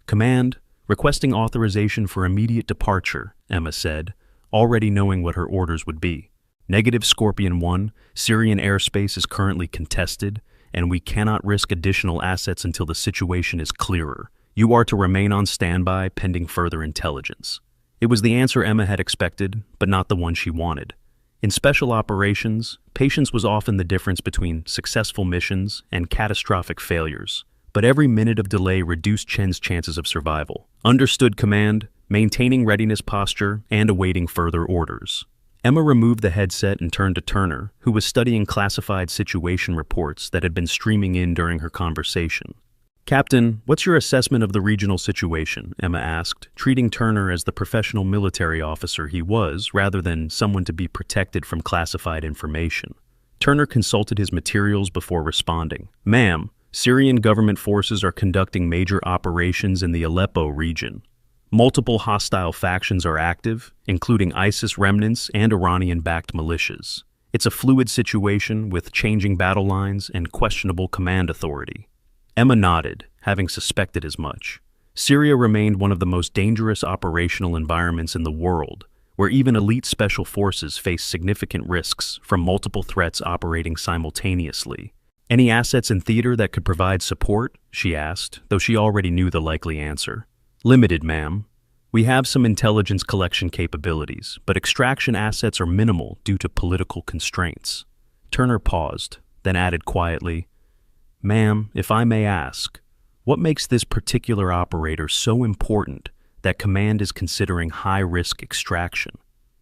"Command, requesting authorization for immediate departure," Emma said, already knowing what her orders would be. "Negative Scorpion 1, Syrian airspace is currently contested, and we cannot risk additional assets until the situation is clearer. You are to remain on standby pending further intelligence." It was the answer Emma had expected, but not the one she wanted. In special operations, patience was often the difference between successful missions and catastrophic failures. But every minute of delay reduced Chen's chances of survival. "Understood, Command, maintaining readiness posture and awaiting further orders." Emma removed the headset and turned to Turner, who was studying classified situation reports that had been streaming in during her conversation. "Captain, what's your assessment of the regional situation?" Emma asked, treating Turner as the professional military officer he was, rather than someone to be protected from classified information. Turner consulted his materials before responding. "Ma'am, Syrian government forces are conducting major operations in the Aleppo region. Multiple hostile factions are active, including ISIS remnants and Iranian-backed militias. It's a fluid situation with changing battle lines and questionable command authority." Emma nodded, having suspected as much. Syria remained one of the most dangerous operational environments in the world, where even elite special forces face significant risks from multiple threats operating simultaneously. "Any assets in theater that could provide support?" she asked, though she already knew the likely answer. "Limited, ma'am. We have some intelligence collection capabilities, but extraction assets are minimal due to political constraints." Turner paused, then added quietly, "Ma'am, if I may ask, what makes this particular operator so important that Command is considering high-risk extraction?"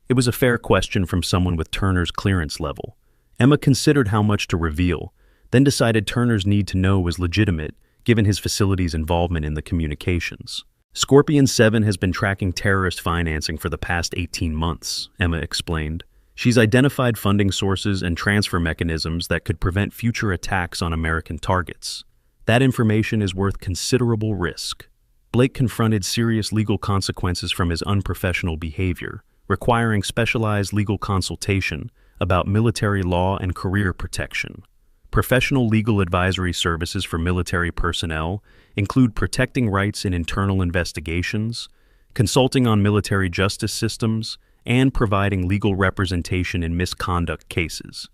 It was a fair question from someone with Turner's clearance level. Emma considered how much to reveal, then decided Turner's need to know was legitimate, given his facility's involvement in the communications. "Scorpion 7 has been tracking terrorist financing for the past 18 months, Emma explained. "She's identified funding sources and transfer mechanisms that could prevent future attacks on American targets. That information is worth considerable risk." Blake confronted serious legal consequences from his unprofessional behavior, requiring specialized legal consultation about military law and career protection. Professional legal advisory services for military personnel include protecting rights in internal investigations, consulting on military justice systems, and providing legal representation in misconduct cases.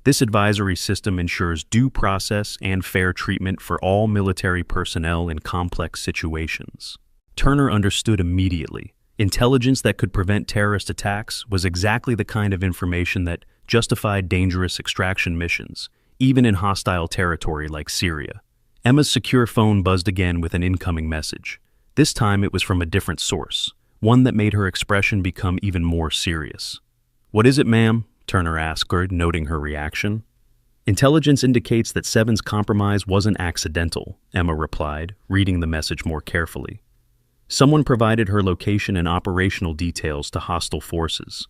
This advisory system ensures due process and fair treatment for all military personnel in complex situations. Turner understood immediately. Intelligence that could prevent terrorist attacks was exactly the kind of information that justified dangerous extraction missions, even in hostile territory like Syria. Emma's secure phone buzzed again with an incoming message. This time it was from a different source, one that made her expression become even more serious. "What is it, ma'am?" Turner asked her, noting her reaction. "Intelligence indicates that Seven's compromise wasn't accidental," Emma replied, reading the message more carefully. "Someone provided her location and operational details to hostile forces.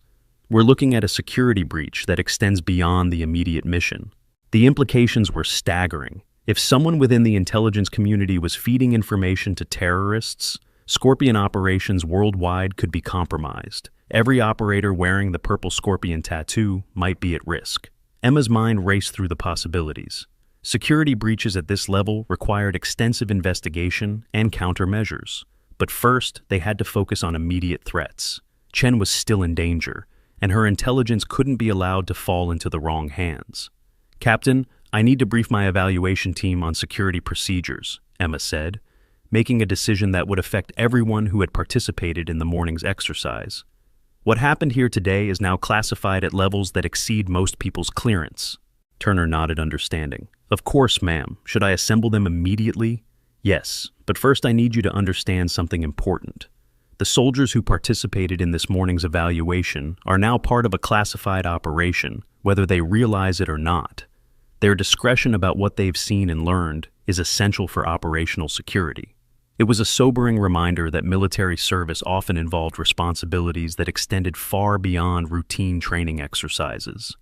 We're looking at a security breach that extends beyond the immediate mission." The implications were staggering. If someone within the intelligence community was feeding information to terrorists, Scorpion operations worldwide could be compromised. Every operator wearing the purple Scorpion tattoo might be at risk. Emma's mind raced through the possibilities. Security breaches at this level required extensive investigation and countermeasures. But first, they had to focus on immediate threats. Chen was still in danger, and her intelligence couldn't be allowed to fall into the wrong hands. "Captain, I need to brief my evaluation team on security procedures," Emma said, making a decision that would affect everyone who had participated in the morning's exercise. "What happened here today is now classified at levels that exceed most people's clearance." Turner nodded understanding. "Of course, ma'am. Should I assemble them immediately?" "Yes, but first I need you to understand something important. The soldiers who participated in this morning's evaluation are now part of a classified operation, whether they realize it or not. Their discretion about what they've seen and learned is essential for operational security." It was a sobering reminder that military service often involved responsibilities that extended far beyond routine training exercises.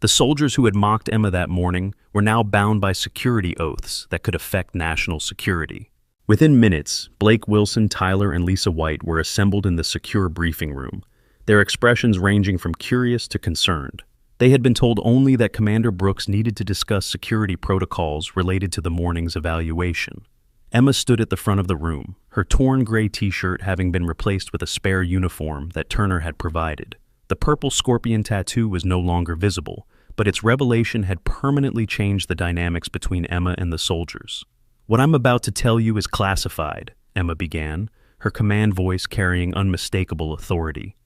The soldiers who had mocked Emma that morning were now bound by security oaths that could affect national security. Within minutes, Blake, Wilson, Tyler, and Lisa White were assembled in the secure briefing room, their expressions ranging from curious to concerned. They had been told only that Commander Brooks needed to discuss security protocols related to the morning's evaluation. Emma stood at the front of the room, her torn gray t-shirt having been replaced with a spare uniform that Turner had provided. The purple Scorpion tattoo was no longer visible, but its revelation had permanently changed the dynamics between Emma and the soldiers. "What I'm about to tell you is classified," Emma began, her command voice carrying unmistakable authority.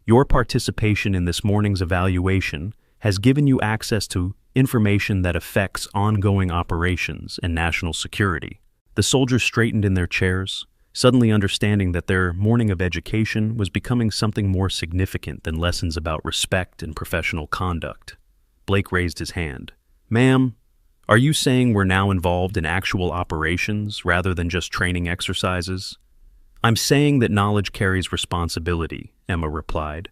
"Your participation in this morning's evaluation has given you access to information that affects ongoing operations and national security." The soldiers straightened in their chairs, suddenly understanding that their morning of education was becoming something more significant than lessons about respect and professional conduct. Blake raised his hand. "Ma'am, are you saying we're now involved in actual operations rather than just training exercises?" "I'm saying that knowledge carries responsibility," Emma replied.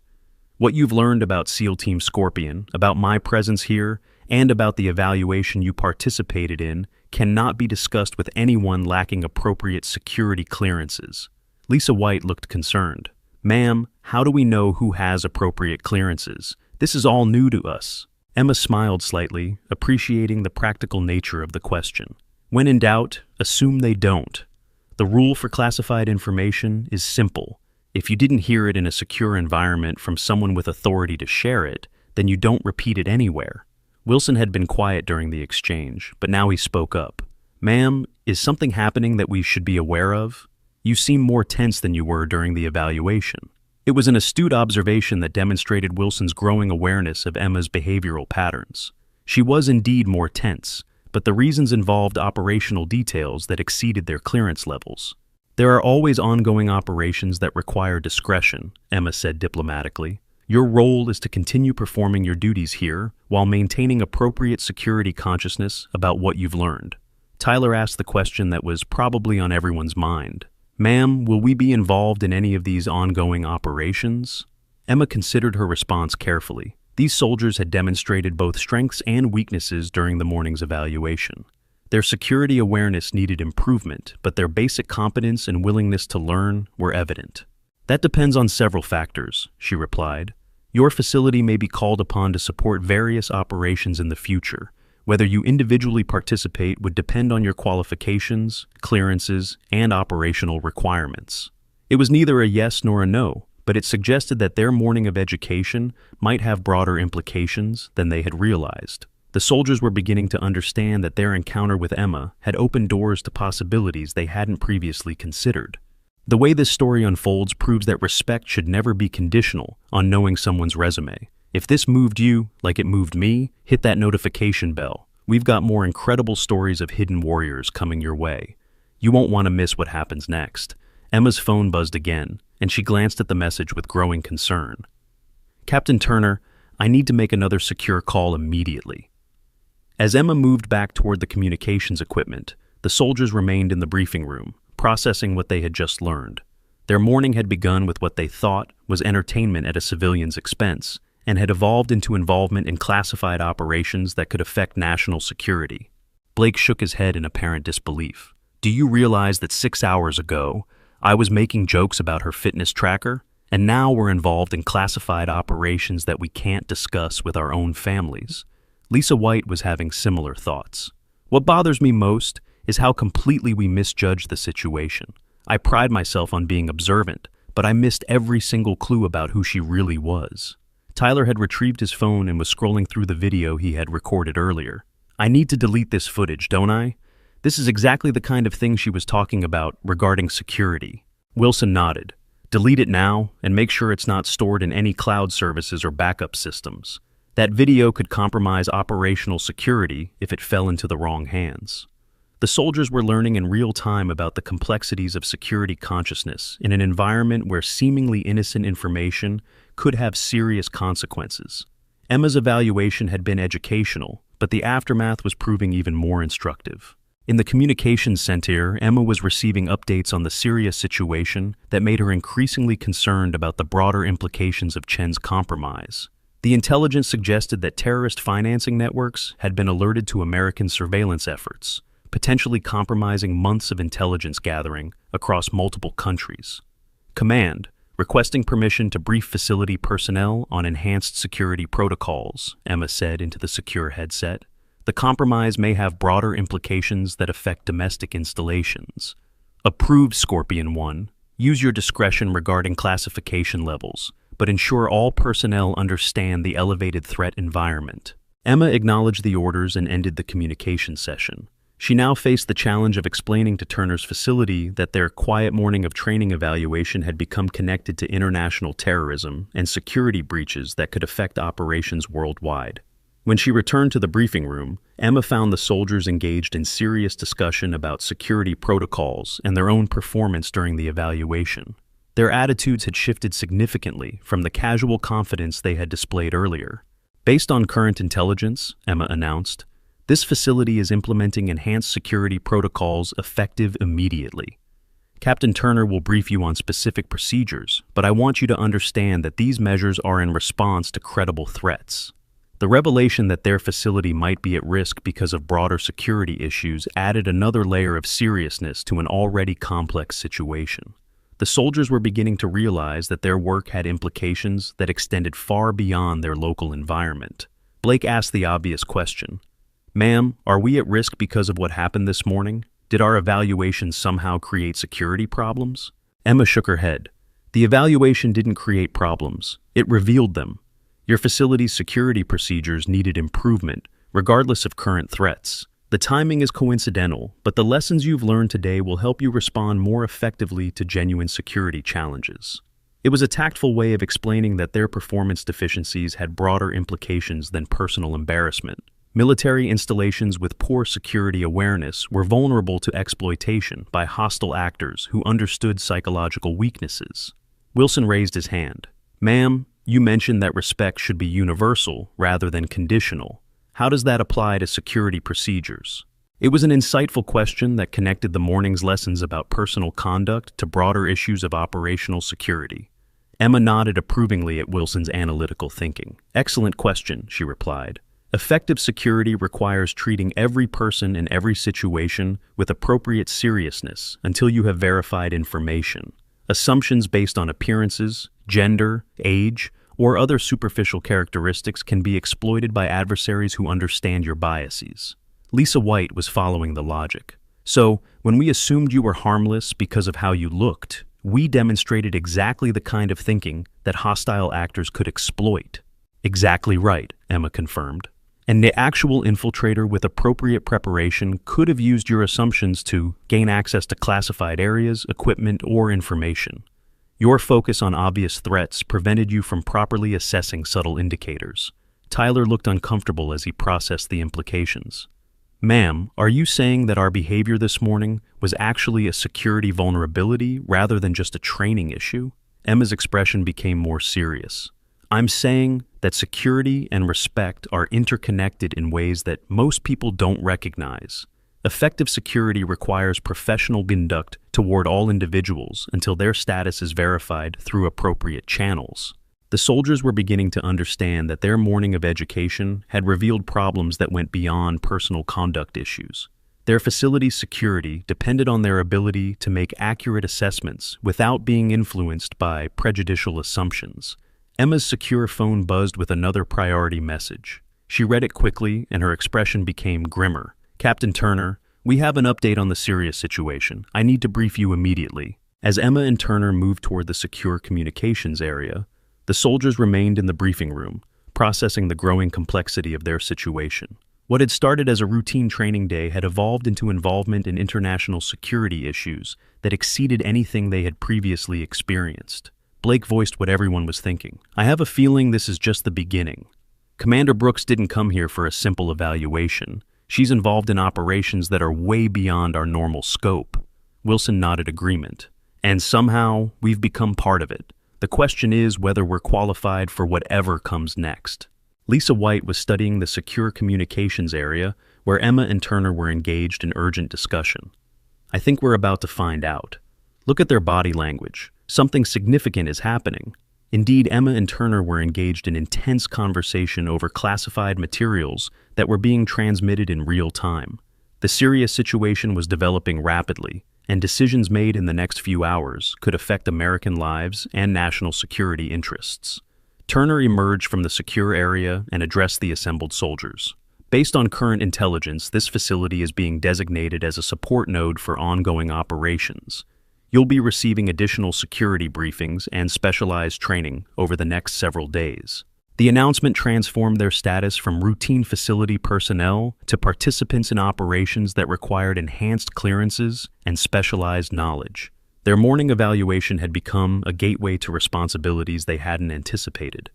"What you've learned about SEAL Team Scorpion, about my presence here, and about the evaluation you participated in cannot be discussed with anyone lacking appropriate security clearances." Lisa White looked concerned. "Ma'am, how do we know who has appropriate clearances? This is all new to us." Emma smiled slightly, appreciating the practical nature of the question. "When in doubt, assume they don't. The rule for classified information is simple. If you didn't hear it in a secure environment from someone with authority to share it, then you don't repeat it anywhere." Wilson had been quiet during the exchange, but now he spoke up. "Ma'am, is something happening that we should be aware of? You seem more tense than you were during the evaluation." It was an astute observation that demonstrated Wilson's growing awareness of Emma's behavioral patterns. She was indeed more tense, but the reasons involved operational details that exceeded their clearance levels. "There are always ongoing operations that require discretion," Emma said diplomatically. "Your role is to continue performing your duties here while maintaining appropriate security consciousness about what you've learned." Tyler asked the question that was probably on everyone's mind. "Ma'am, will we be involved in any of these ongoing operations?" Emma considered her response carefully. These soldiers had demonstrated both strengths and weaknesses during the morning's evaluation. Their security awareness needed improvement, but their basic competence and willingness to learn were evident. "That depends on several factors," she replied. "Your facility may be called upon to support various operations in the future. Whether you individually participate would depend on your qualifications, clearances, and operational requirements." It was neither a yes nor a no, but it suggested that their morning of education might have broader implications than they had realized. The soldiers were beginning to understand that their encounter with Emma had opened doors to possibilities they hadn't previously considered. The way this story unfolds proves that respect should never be conditional on knowing someone's resume. If this moved you, like it moved me, hit that notification bell. We've got more incredible stories of hidden warriors coming your way. You won't want to miss what happens next. Emma's phone buzzed again, and she glanced at the message with growing concern. Captain Turner, I need to make another secure call immediately. As Emma moved back toward the communications equipment, the soldiers remained in the briefing room, processing what they had just learned. Their morning had begun with what they thought was entertainment at a civilian's expense, and had evolved into involvement in classified operations that could affect national security. Blake shook his head in apparent disbelief. Do you realize that 6 hours ago, I was making jokes about her fitness tracker, and now we're involved in classified operations that we can't discuss with our own families? Lisa White was having similar thoughts. What bothers me most is how completely we misjudged the situation. I pride myself on being observant, but I missed every single clue about who she really was. Tyler had retrieved his phone and was scrolling through the video he had recorded earlier. I need to delete this footage, don't I? This is exactly the kind of thing she was talking about regarding security. Wilson nodded. Delete it now and make sure it's not stored in any cloud services or backup systems. That video could compromise operational security if it fell into the wrong hands. The soldiers were learning in real time about the complexities of security consciousness in an environment where seemingly innocent information could have serious consequences. Emma's evaluation had been educational, but the aftermath was proving even more instructive. In the communications center, Emma was receiving updates on the serious situation that made her increasingly concerned about the broader implications of Chen's compromise. The intelligence suggested that terrorist financing networks had been alerted to American surveillance efforts, potentially compromising months of intelligence gathering across multiple countries. Command, requesting permission to brief facility personnel on enhanced security protocols, Emma said into the secure headset. The compromise may have broader implications that affect domestic installations. Approved, Scorpion 1. Use your discretion regarding classification levels, but ensure all personnel understand the elevated threat environment. Emma acknowledged the orders and ended the communication session. She now faced the challenge of explaining to Turner's facility that their quiet morning of training evaluation had become connected to international terrorism and security breaches that could affect operations worldwide. When she returned to the briefing room, Emma found the soldiers engaged in serious discussion about security protocols and their own performance during the evaluation. Their attitudes had shifted significantly from the casual confidence they had displayed earlier. Based on current intelligence, Emma announced, this facility is implementing enhanced security protocols effective immediately. Captain Turner will brief you on specific procedures, but I want you to understand that these measures are in response to credible threats. The revelation that their facility might be at risk because of broader security issues added another layer of seriousness to an already complex situation. The soldiers were beginning to realize that their work had implications that extended far beyond their local environment. Blake asked the obvious question. Ma'am, are we at risk because of what happened this morning? Did our evaluation somehow create security problems? Emma shook her head. The evaluation didn't create problems. It revealed them. Your facility's security procedures needed improvement, regardless of current threats. The timing is coincidental, but the lessons you've learned today will help you respond more effectively to genuine security challenges. It was a tactful way of explaining that their performance deficiencies had broader implications than personal embarrassment. Military installations with poor security awareness were vulnerable to exploitation by hostile actors who understood psychological weaknesses. Wilson raised his hand. Ma'am, you mentioned that respect should be universal rather than conditional. How does that apply to security procedures? It was an insightful question that connected the morning's lessons about personal conduct to broader issues of operational security. Emma nodded approvingly at Wilson's analytical thinking. Excellent question, she replied. Effective security requires treating every person in every situation with appropriate seriousness until you have verified information. Assumptions based on appearances, gender, age, or other superficial characteristics can be exploited by adversaries who understand your biases. Lisa White was following the logic. So, when we assumed you were harmless because of how you looked, we demonstrated exactly the kind of thinking that hostile actors could exploit. Exactly right, Emma confirmed. And the actual infiltrator with appropriate preparation could have used your assumptions to gain access to classified areas, equipment, or information. Your focus on obvious threats prevented you from properly assessing subtle indicators. Tyler looked uncomfortable as he processed the implications. Ma'am, are you saying that our behavior this morning was actually a security vulnerability rather than just a training issue? Emma's expression became more serious. I'm saying that security and respect are interconnected in ways that most people don't recognize. Effective security requires professional conduct toward all individuals until their status is verified through appropriate channels. The soldiers were beginning to understand that their morning of education had revealed problems that went beyond personal conduct issues. Their facility's security depended on their ability to make accurate assessments without being influenced by prejudicial assumptions. Emma's secure phone buzzed with another priority message. She read it quickly, and her expression became grimmer. Captain Turner, we have an update on the serious situation. I need to brief you immediately. As Emma and Turner moved toward the secure communications area, the soldiers remained in the briefing room, processing the growing complexity of their situation. What had started as a routine training day had evolved into involvement in international security issues that exceeded anything they had previously experienced. Blake voiced what everyone was thinking. I have a feeling this is just the beginning. Commander Brooks didn't come here for a simple evaluation. She's involved in operations that are way beyond our normal scope. Wilson nodded agreement. And somehow, we've become part of it. The question is whether we're qualified for whatever comes next. Lisa White was studying the secure communications area where Emma and Turner were engaged in urgent discussion. I think we're about to find out. Look at their body language. Something significant is happening. Indeed, Emma and Turner were engaged in intense conversation over classified materials that were being transmitted in real time. The serious situation was developing rapidly, and decisions made in the next few hours could affect American lives and national security interests. Turner emerged from the secure area and addressed the assembled soldiers. Based on current intelligence, this facility is being designated as a support node for ongoing operations. You'll be receiving additional security briefings and specialized training over the next several days. The announcement transformed their status from routine facility personnel to participants in operations that required enhanced clearances and specialized knowledge. Their morning evaluation had become a gateway to responsibilities they hadn't anticipated.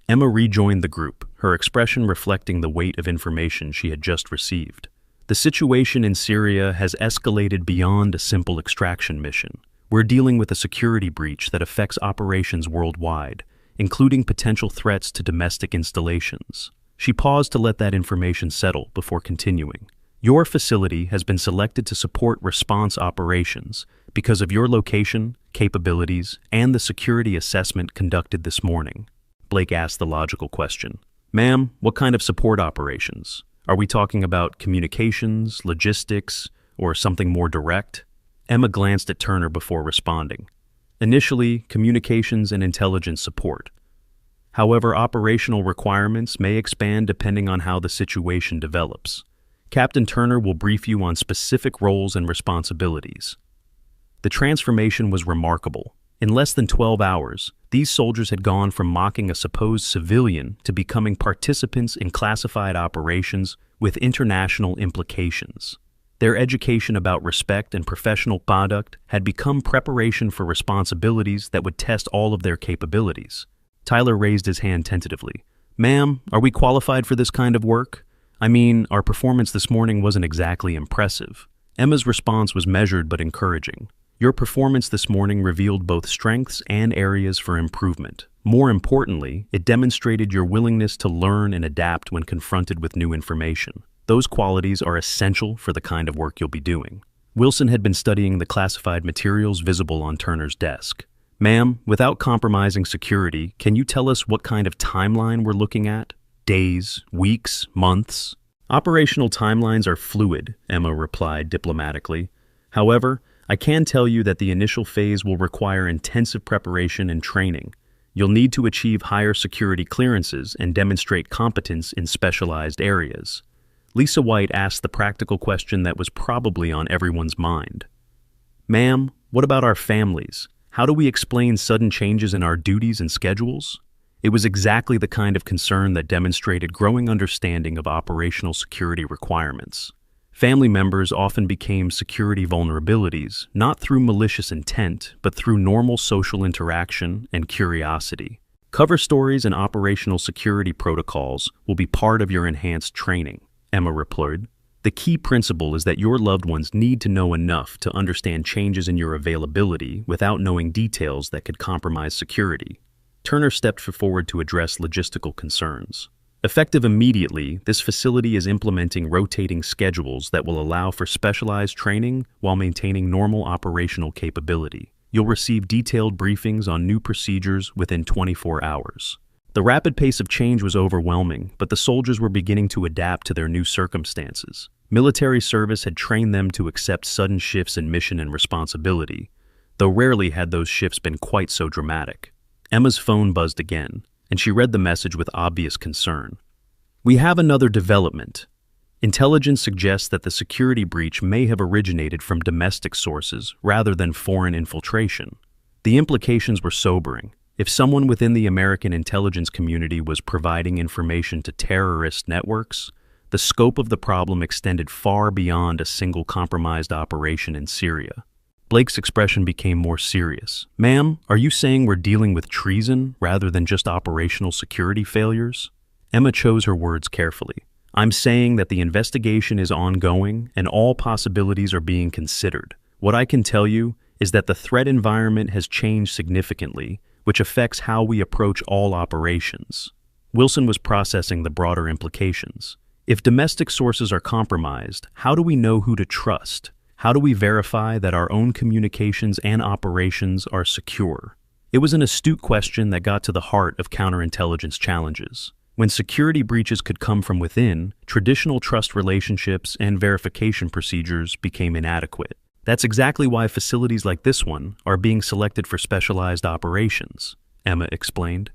Emma rejoined the group, her expression reflecting the weight of information she had just received. The situation in Syria has escalated beyond a simple extraction mission. We're dealing with a security breach that affects operations worldwide, including potential threats to domestic installations. She paused to let that information settle before continuing. Your facility has been selected to support response operations because of your location, capabilities, and the security assessment conducted this morning. Blake asked the logical question. Ma'am, what kind of support operations? Are we talking about communications, logistics, or something more direct? Emma glanced at Turner before responding. Initially, communications and intelligence support. However, operational requirements may expand depending on how the situation develops. Captain Turner will brief you on specific roles and responsibilities. The transformation was remarkable. In less than 12 hours, these soldiers had gone from mocking a supposed civilian to becoming participants in classified operations with international implications. Their education about respect and professional conduct had become preparation for responsibilities that would test all of their capabilities. Tyler raised his hand tentatively. Ma'am, are we qualified for this kind of work? I mean, our performance this morning wasn't exactly impressive. Emma's response was measured but encouraging. Your performance this morning revealed both strengths and areas for improvement. More importantly, it demonstrated your willingness to learn and adapt when confronted with new information. Those qualities are essential for the kind of work you'll be doing. Wilson had been studying the classified materials visible on Turner's desk. Ma'am, without compromising security, can you tell us what kind of timeline we're looking at? Days, weeks, months? Operational timelines are fluid, Emma replied diplomatically. However, I can tell you that the initial phase will require intensive preparation and training. You'll need to achieve higher security clearances and demonstrate competence in specialized areas. Lisa White asked the practical question that was probably on everyone's mind. Ma'am, what about our families? How do we explain sudden changes in our duties and schedules? It was exactly the kind of concern that demonstrated growing understanding of operational security requirements. Family members often became security vulnerabilities, not through malicious intent, but through normal social interaction and curiosity. Cover stories and operational security protocols will be part of your enhanced training, Emma replied. The key principle is that your loved ones need to know enough to understand changes in your availability without knowing details that could compromise security. Turner stepped forward to address logistical concerns. Effective immediately, this facility is implementing rotating schedules that will allow for specialized training while maintaining normal operational capability. You'll receive detailed briefings on new procedures within 24 hours. The rapid pace of change was overwhelming, but the soldiers were beginning to adapt to their new circumstances. Military service had trained them to accept sudden shifts in mission and responsibility, though rarely had those shifts been quite so dramatic. Emma's phone buzzed again, and she read the message with obvious concern. "We have another development. Intelligence suggests that the security breach may have originated from domestic sources rather than foreign infiltration." The implications were sobering. If someone within the American intelligence community was providing information to terrorist networks, the scope of the problem extended far beyond a single compromised operation in Syria. Blake's expression became more serious. "Ma'am, are you saying we're dealing with treason rather than just operational security failures?" Emma chose her words carefully. "I'm saying that the investigation is ongoing and all possibilities are being considered. What I can tell you is that the threat environment has changed significantly, which affects how we approach all operations." Wilson was processing the broader implications. If domestic sources are compromised, how do we know who to trust? How do we verify that our own communications and operations are secure? It was an astute question that got to the heart of counterintelligence challenges. When security breaches could come from within, traditional trust relationships and verification procedures became inadequate. That's exactly why facilities like this one are being selected for specialized operations, Emma explained.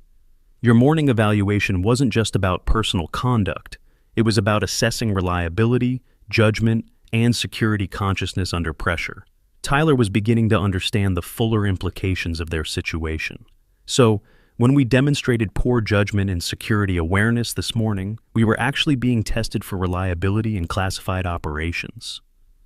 Your morning evaluation wasn't just about personal conduct. It was about assessing reliability, judgment, and security consciousness under pressure. Tyler was beginning to understand the fuller implications of their situation. So, when we demonstrated poor judgment and security awareness this morning, we were actually being tested for reliability in classified operations.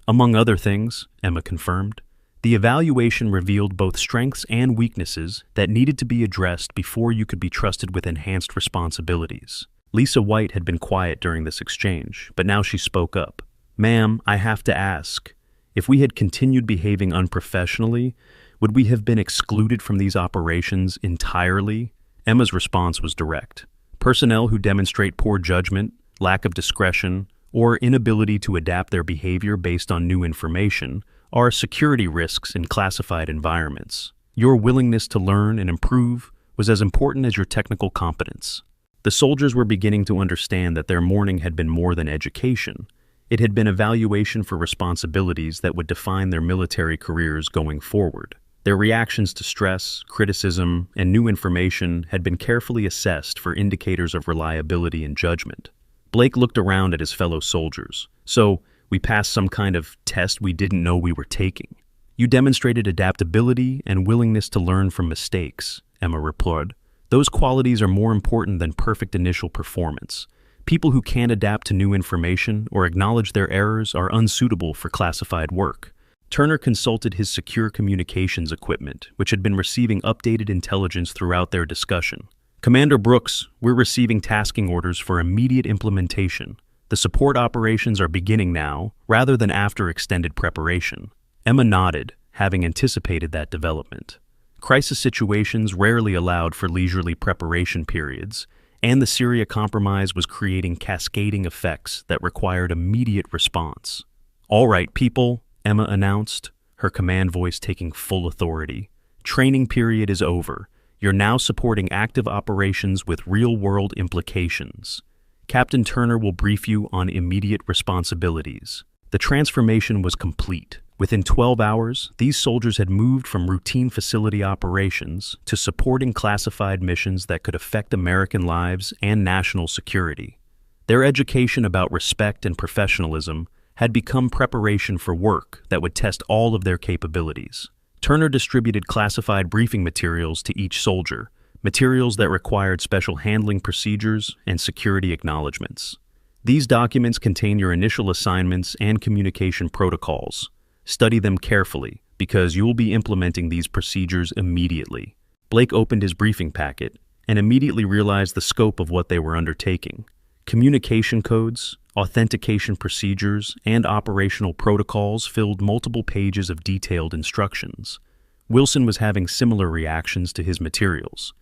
Among other things, Emma confirmed, the evaluation revealed both strengths and weaknesses that needed to be addressed before you could be trusted with enhanced responsibilities. Lisa White had been quiet during this exchange, but now she spoke up. "Ma'am, I have to ask, if we had continued behaving unprofessionally, would we have been excluded from these operations entirely?" Emma's response was direct. Personnel who demonstrate poor judgment, lack of discretion, or inability to adapt their behavior based on new information are security risks in classified environments. Your willingness to learn and improve was as important as your technical competence. The soldiers were beginning to understand that their morning had been more than education. It had been evaluation for responsibilities that would define their military careers going forward. Their reactions to stress, criticism, and new information had been carefully assessed for indicators of reliability and judgment. Blake looked around at his fellow soldiers. "So, we passed some kind of test we didn't know we were taking." "You demonstrated adaptability and willingness to learn from mistakes," Emma replied. "Those qualities are more important than perfect initial performance. People who can't adapt to new information or acknowledge their errors are unsuitable for classified work." Turner consulted his secure communications equipment, which had been receiving updated intelligence throughout their discussion. "Commander Brooks, we're receiving tasking orders for immediate implementation. The support operations are beginning now, rather than after extended preparation." Emma nodded, having anticipated that development. Crisis situations rarely allowed for leisurely preparation periods, and the Syria compromise was creating cascading effects that required immediate response. "All right, people," Emma announced, her command voice taking full authority. "Training period is over. You're now supporting active operations with real-world implications. Captain Turner will brief you on immediate responsibilities." The transformation was complete. Within 12 hours, these soldiers had moved from routine facility operations to supporting classified missions that could affect American lives and national security. Their education about respect and professionalism had become preparation for work that would test all of their capabilities. Turner distributed classified briefing materials to each soldier, materials that required special handling procedures and security acknowledgments. These documents contain your initial assignments and communication protocols. Study them carefully, because you will be implementing these procedures immediately. Blake opened his briefing packet and immediately realized the scope of what they were undertaking. Communication codes, authentication procedures, and operational protocols filled multiple pages of detailed instructions. Wilson was having similar reactions to his materials.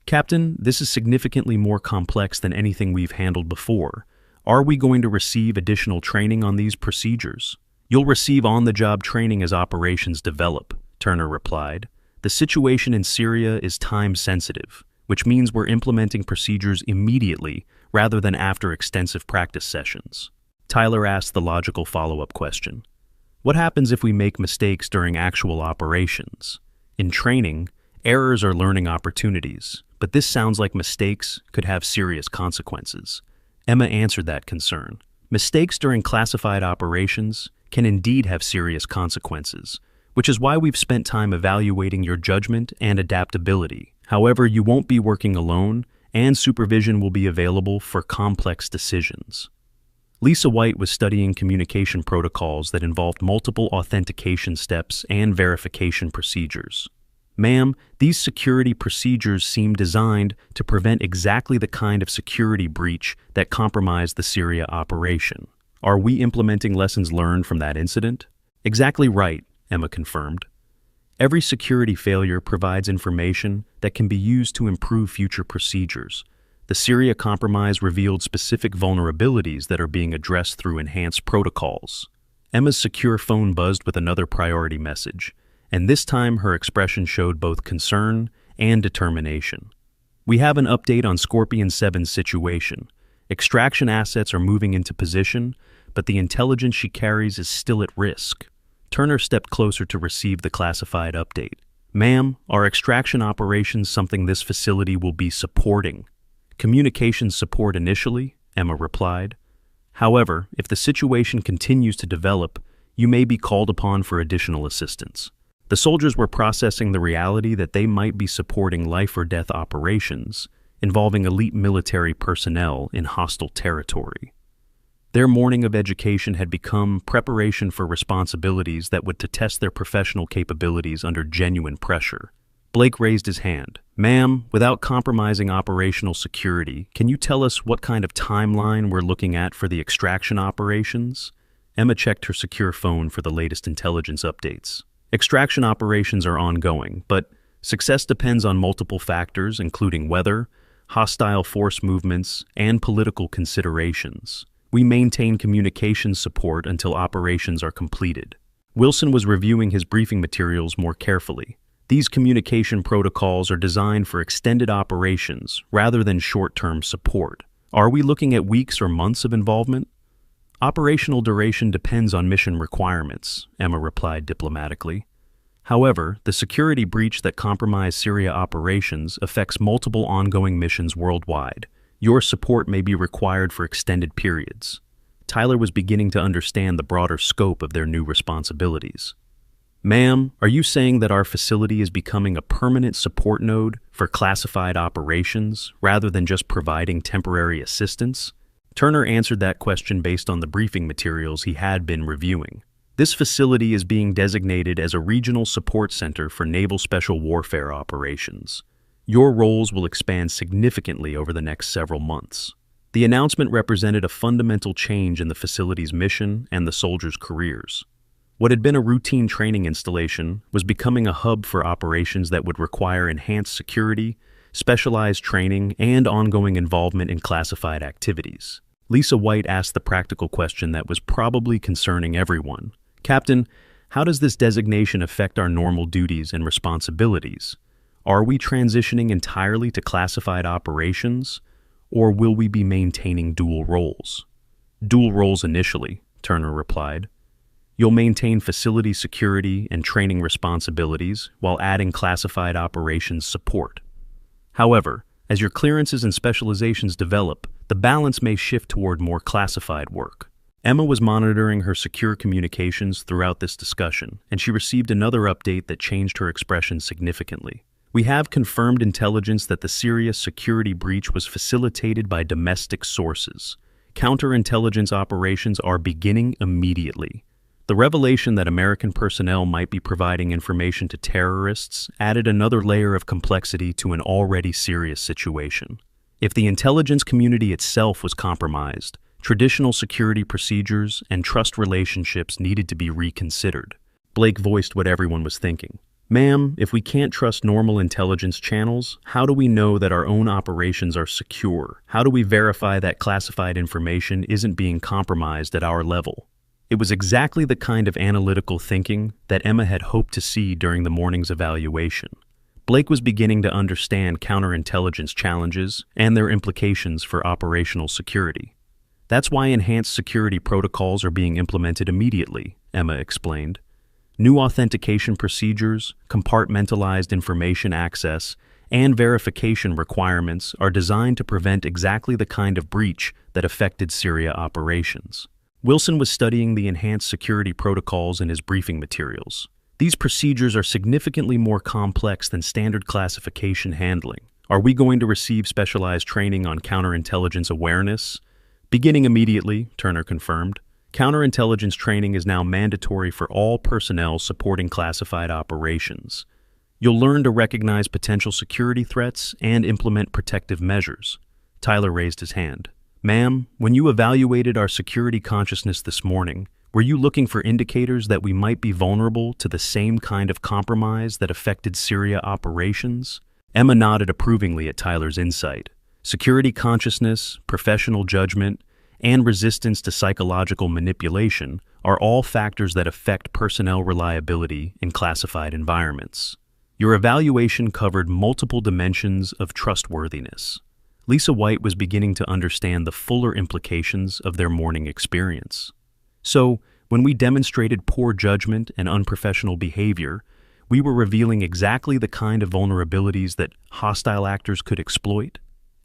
"Captain, this is significantly more complex than anything we've handled before. Are we going to receive additional training on these procedures?" "You'll receive on-the-job training as operations develop," Turner replied. "The situation in Syria is time-sensitive, which means we're implementing procedures immediately rather than after extensive practice sessions." Tyler asked the logical follow-up question. "What happens if we make mistakes during actual operations? In training, errors are learning opportunities, but this sounds like mistakes could have serious consequences." Emma answered that concern. "Mistakes during classified operations can indeed have serious consequences, which is why we've spent time evaluating your judgment and adaptability. However, you won't be working alone, and supervision will be available for complex decisions." Lisa White was studying communication protocols that involved multiple authentication steps and verification procedures. "Ma'am, these security procedures seem designed to prevent exactly the kind of security breach that compromised the Syria operation. Are we implementing lessons learned from that incident?" "Exactly right," Emma confirmed. "Every security failure provides information that can be used to improve future procedures. The Syria compromise revealed specific vulnerabilities that are being addressed through enhanced protocols." Emma's secure phone buzzed with another priority message, and this time her expression showed both concern and determination. "We have an update on Scorpion 7's situation. Extraction assets are moving into position, but the intelligence she carries is still at risk." Turner stepped closer to receive the classified update. "Ma'am, are extraction operations something this facility will be supporting?" "Communications support initially," Emma replied. "However, if the situation continues to develop, you may be called upon for additional assistance." The soldiers were processing the reality that they might be supporting life-or-death operations involving elite military personnel in hostile territory. Their morning of education had become preparation for responsibilities that would test their professional capabilities under genuine pressure. Blake raised his hand. "Ma'am, without compromising operational security, can you tell us what kind of timeline we're looking at for the extraction operations?" Emma checked her secure phone for the latest intelligence updates. "Extraction operations are ongoing, but success depends on multiple factors, including weather, hostile force movements, and political considerations. We maintain communications support until operations are completed." Wilson was reviewing his briefing materials more carefully. "These communication protocols are designed for extended operations rather than short-term support. Are we looking at weeks or months of involvement?" "Operational duration depends on mission requirements," Emma replied diplomatically. "However, the security breach that compromised Syria operations affects multiple ongoing missions worldwide. Your support may be required for extended periods." Tyler was beginning to understand the broader scope of their new responsibilities. "Ma'am, are you saying that our facility is becoming a permanent support node for classified operations rather than just providing temporary assistance?" Turner answered that question based on the briefing materials he had been reviewing. "This facility is being designated as a regional support center for naval special warfare operations. Your roles will expand significantly over the next several months." The announcement represented a fundamental change in the facility's mission and the soldiers' careers. What had been a routine training installation was becoming a hub for operations that would require enhanced security, specialized training, and ongoing involvement in classified activities. Lisa White asked the practical question that was probably concerning everyone. "Captain, how does this designation affect our normal duties and responsibilities? Are we transitioning entirely to classified operations, or will we be maintaining dual roles?" "Dual roles initially," Turner replied. "You'll maintain facility security and training responsibilities while adding classified operations support. However, as your clearances and specializations develop, the balance may shift toward more classified work." Emma was monitoring her secure communications throughout this discussion, and she received another update that changed her expression significantly. We have confirmed intelligence that the Syria security breach was facilitated by domestic sources. Counterintelligence operations are beginning immediately. The revelation that American personnel might be providing information to terrorists added another layer of complexity to an already serious situation. If the intelligence community itself was compromised, traditional security procedures and trust relationships needed to be reconsidered. Blake voiced what everyone was thinking. Ma'am, if we can't trust normal intelligence channels, how do we know that our own operations are secure? How do we verify that classified information isn't being compromised at our level? It was exactly the kind of analytical thinking that Emma had hoped to see during the morning's evaluation. Blake was beginning to understand counterintelligence challenges and their implications for operational security. That's why enhanced security protocols are being implemented immediately, Emma explained. New authentication procedures, compartmentalized information access, and verification requirements are designed to prevent exactly the kind of breach that affected Syria operations. Wilson was studying the enhanced security protocols in his briefing materials. These procedures are significantly more complex than standard classification handling. Are we going to receive specialized training on counterintelligence awareness? Beginning immediately, Turner confirmed. Counterintelligence training is now mandatory for all personnel supporting classified operations. You'll learn to recognize potential security threats and implement protective measures. Tyler raised his hand. Ma'am, when you evaluated our security consciousness this morning, were you looking for indicators that we might be vulnerable to the same kind of compromise that affected Syria operations? Emma nodded approvingly at Tyler's insight. Security consciousness, professional judgment, and resistance to psychological manipulation are all factors that affect personnel reliability in classified environments. Your evaluation covered multiple dimensions of trustworthiness. Lisa White was beginning to understand the fuller implications of their morning experience. So, when we demonstrated poor judgment and unprofessional behavior, we were revealing exactly the kind of vulnerabilities that hostile actors could exploit?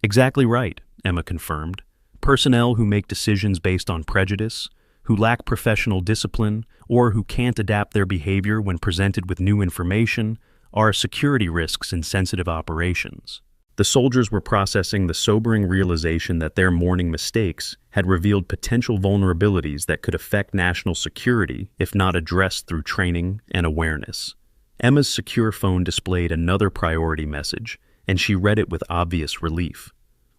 Exactly right, Emma confirmed. Personnel who make decisions based on prejudice, who lack professional discipline, or who can't adapt their behavior when presented with new information are security risks in sensitive operations. The soldiers were processing the sobering realization that their morning mistakes had revealed potential vulnerabilities that could affect national security if not addressed through training and awareness. Emma's secure phone displayed another priority message, and she read it with obvious relief.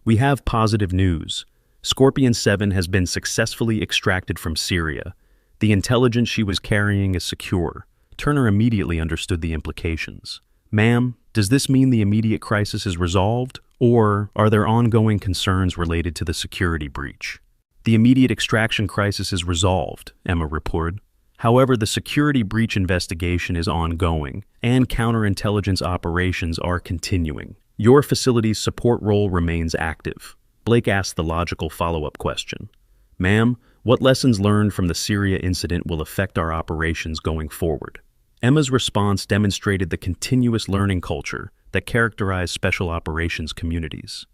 We have positive news. Scorpion 7 has been successfully extracted from Syria. The intelligence she was carrying is secure. Turner immediately understood the implications. Ma'am, does this mean the immediate crisis is resolved, or are there ongoing concerns related to the security breach? The immediate extraction crisis is resolved, Emma reported. However, the security breach investigation is ongoing, and counterintelligence operations are continuing. Your facility's support role remains active. Blake asked the logical follow-up question. Ma'am, what lessons learned from the Syria incident will affect our operations going forward? Emma's response demonstrated the continuous learning culture that characterized special operations communities.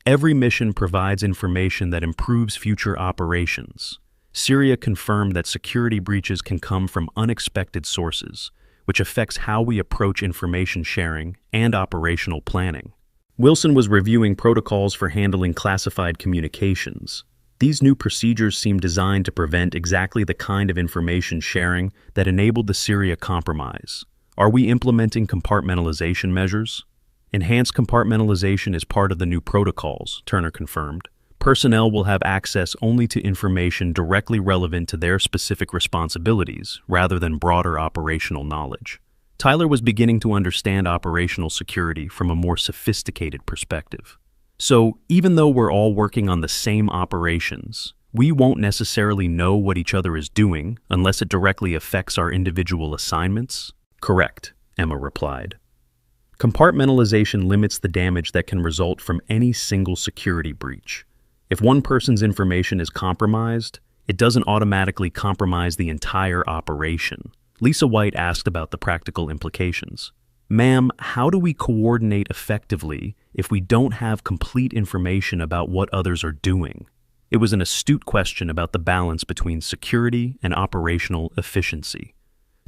Every mission provides information that improves future operations. Syria confirmed that security breaches can come from unexpected sources, which affects how we approach information sharing and operational planning. Wilson was reviewing protocols for handling classified communications. These new procedures seem designed to prevent exactly the kind of information sharing that enabled the Syria compromise. Are we implementing compartmentalization measures? Enhanced compartmentalization is part of the new protocols, Turner confirmed. Personnel will have access only to information directly relevant to their specific responsibilities, rather than broader operational knowledge. Tyler was beginning to understand operational security from a more sophisticated perspective. So, even though we're all working on the same operations, we won't necessarily know what each other is doing unless it directly affects our individual assignments? Correct, Emma replied. Compartmentalization limits the damage that can result from any single security breach. If one person's information is compromised, it doesn't automatically compromise the entire operation. Lisa White asked about the practical implications. Ma'am, how do we coordinate effectively if we don't have complete information about what others are doing? It was an astute question about the balance between security and operational efficiency.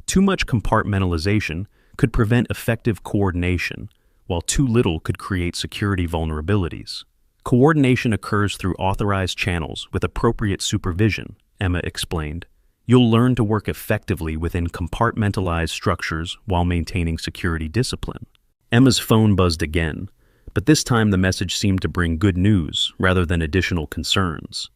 Too much compartmentalization could prevent effective coordination, while too little could create security vulnerabilities. Coordination occurs through authorized channels with appropriate supervision, Emma explained. You'll learn to work effectively within compartmentalized structures while maintaining security discipline. Emma's phone buzzed again, but this time the message seemed to bring good news rather than additional concerns.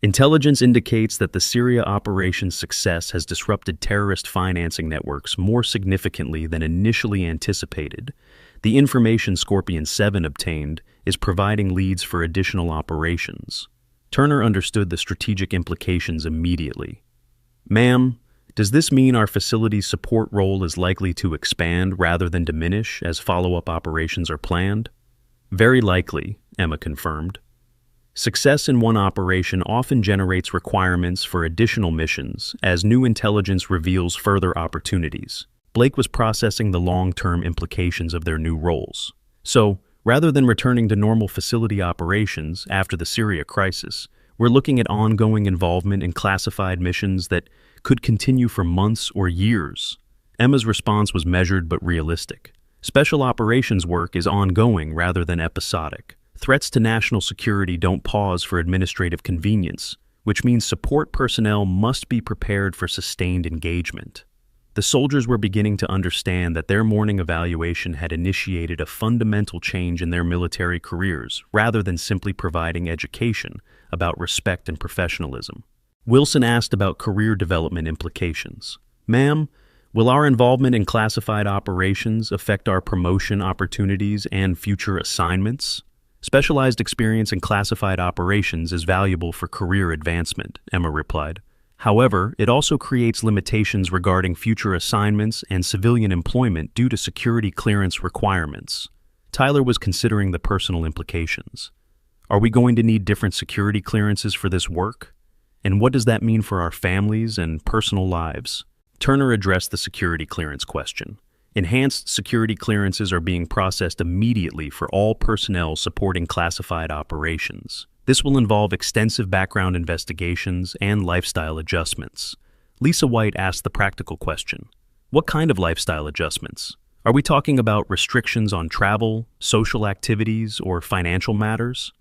Intelligence indicates that the Syria operation's success has disrupted terrorist financing networks more significantly than initially anticipated. The information Scorpion 7 obtained is providing leads for additional operations. Turner understood the strategic implications immediately. Ma'am, does this mean our facility's support role is likely to expand rather than diminish as follow-up operations are planned? Very likely, Emma confirmed. Success in one operation often generates requirements for additional missions as new intelligence reveals further opportunities. Blake was processing the long-term implications of their new roles. So, rather than returning to normal facility operations after the Syria crisis, we're looking at ongoing involvement in classified missions that could continue for months or years. Emma's response was measured but realistic. Special operations work is ongoing rather than episodic. Threats to national security don't pause for administrative convenience, which means support personnel must be prepared for sustained engagement. The soldiers were beginning to understand that their morning evaluation had initiated a fundamental change in their military careers rather than simply providing education about respect and professionalism. Wilson asked about career development implications. Ma'am, will our involvement in classified operations affect our promotion opportunities and future assignments? Specialized experience in classified operations is valuable for career advancement, Emma replied. However, it also creates limitations regarding future assignments and civilian employment due to security clearance requirements. Tyler was considering the personal implications. Are we going to need different security clearances for this work? And what does that mean for our families and personal lives? Turner addressed the security clearance question. Enhanced security clearances are being processed immediately for all personnel supporting classified operations. This will involve extensive background investigations and lifestyle adjustments. Lisa White asked the practical question. What kind of lifestyle adjustments? Are we talking about restrictions on travel, social activities, or financial matters?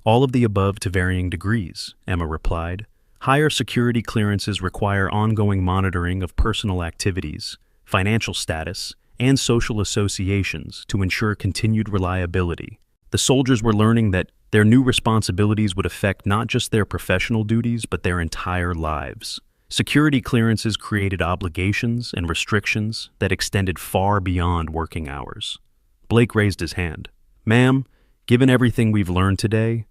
All of the above to varying degrees, Emma replied. Higher security clearances require ongoing monitoring of personal activities, financial status, and social associations to ensure continued reliability. The soldiers were learning that their new responsibilities would affect not just their professional duties, but their entire lives. Security clearances created obligations and restrictions that extended far beyond working hours. Blake raised his hand. Ma'am, given everything we've learned today,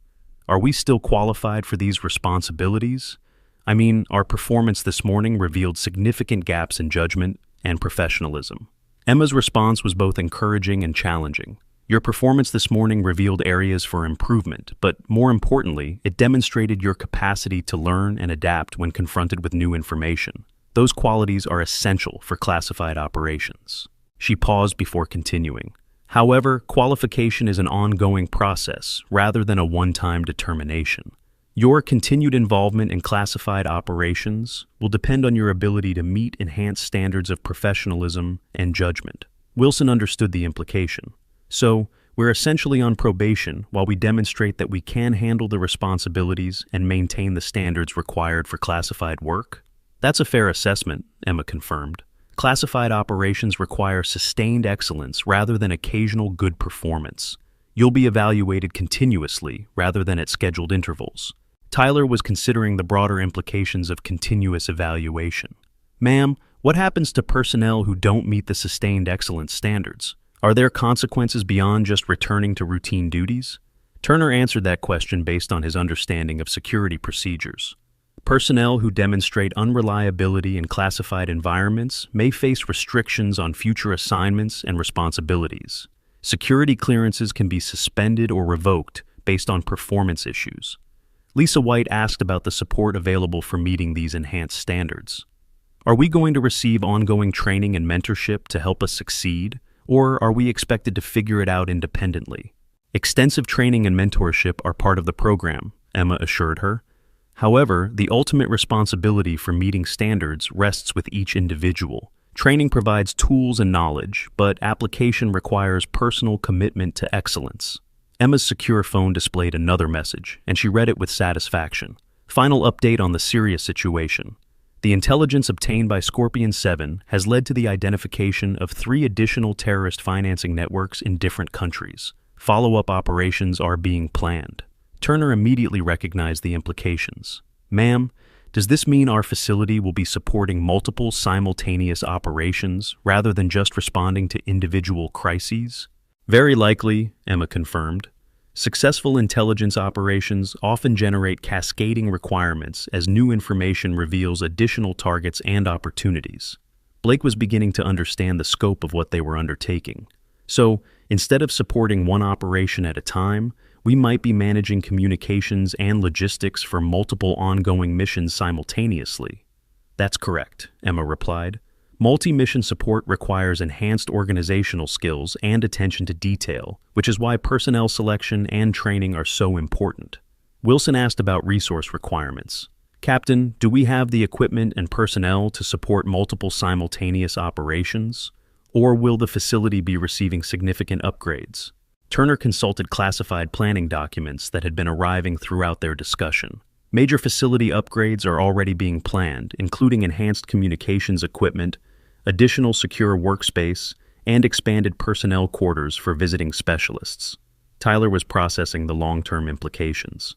are we still qualified for these responsibilities? I mean, our performance this morning revealed significant gaps in judgment and professionalism. Emma's response was both encouraging and challenging. Your performance this morning revealed areas for improvement, but more importantly, it demonstrated your capacity to learn and adapt when confronted with new information. Those qualities are essential for classified operations. She paused before continuing. However, qualification is an ongoing process rather than a one-time determination. Your continued involvement in classified operations will depend on your ability to meet enhanced standards of professionalism and judgment. Wilson understood the implication. So, we're essentially on probation while we demonstrate that we can handle the responsibilities and maintain the standards required for classified work? That's a fair assessment, Emma confirmed. Classified operations require sustained excellence rather than occasional good performance. You'll be evaluated continuously rather than at scheduled intervals. Tyler was considering the broader implications of continuous evaluation. Ma'am, what happens to personnel who don't meet the sustained excellence standards? Are there consequences beyond just returning to routine duties? Turner answered that question based on his understanding of security procedures. Personnel who demonstrate unreliability in classified environments may face restrictions on future assignments and responsibilities. Security clearances can be suspended or revoked based on performance issues. Lisa White asked about the support available for meeting these enhanced standards. Are we going to receive ongoing training and mentorship to help us succeed, or are we expected to figure it out independently? Extensive training and mentorship are part of the program, Emma assured her. However, the ultimate responsibility for meeting standards rests with each individual. Training provides tools and knowledge, but application requires personal commitment to excellence. Emma's secure phone displayed another message, and she read it with satisfaction. Final update on the Syria situation. The intelligence obtained by Scorpion 7 has led to the identification of 3 additional terrorist financing networks in different countries. Follow-up operations are being planned. Turner immediately recognized the implications. Ma'am, does this mean our facility will be supporting multiple simultaneous operations rather than just responding to individual crises? Very likely, Emma confirmed. Successful intelligence operations often generate cascading requirements as new information reveals additional targets and opportunities. Blake was beginning to understand the scope of what they were undertaking. So, instead of supporting one operation at a time, we might be managing communications and logistics for multiple ongoing missions simultaneously. That's correct, Emma replied. Multi-mission support requires enhanced organizational skills and attention to detail, which is why personnel selection and training are so important. Wilson asked about resource requirements. Captain, do we have the equipment and personnel to support multiple simultaneous operations? Or will the facility be receiving significant upgrades? Turner consulted classified planning documents that had been arriving throughout their discussion. Major facility upgrades are already being planned, including enhanced communications equipment, additional secure workspace, and expanded personnel quarters for visiting specialists. Tyler was processing the long-term implications.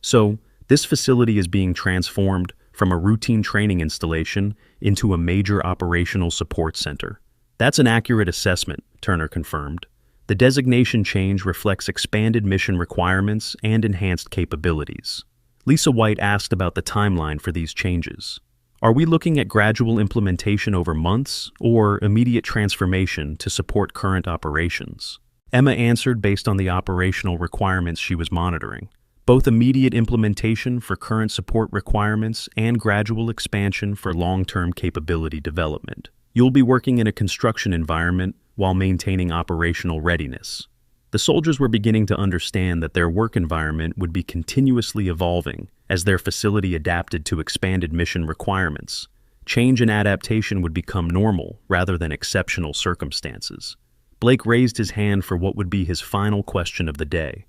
So, this facility is being transformed from a routine training installation into a major operational support center. That's an accurate assessment, Turner confirmed. The designation change reflects expanded mission requirements and enhanced capabilities. Lisa White asked about the timeline for these changes. Are we looking at gradual implementation over months or immediate transformation to support current operations? Emma answered based on the operational requirements she was monitoring. Both immediate implementation for current support requirements and gradual expansion for long-term capability development. You'll be working in a construction environment while maintaining operational readiness. The soldiers were beginning to understand that their work environment would be continuously evolving as their facility adapted to expanded mission requirements. Change and adaptation would become normal rather than exceptional circumstances. Blake raised his hand for what would be his final question of the day.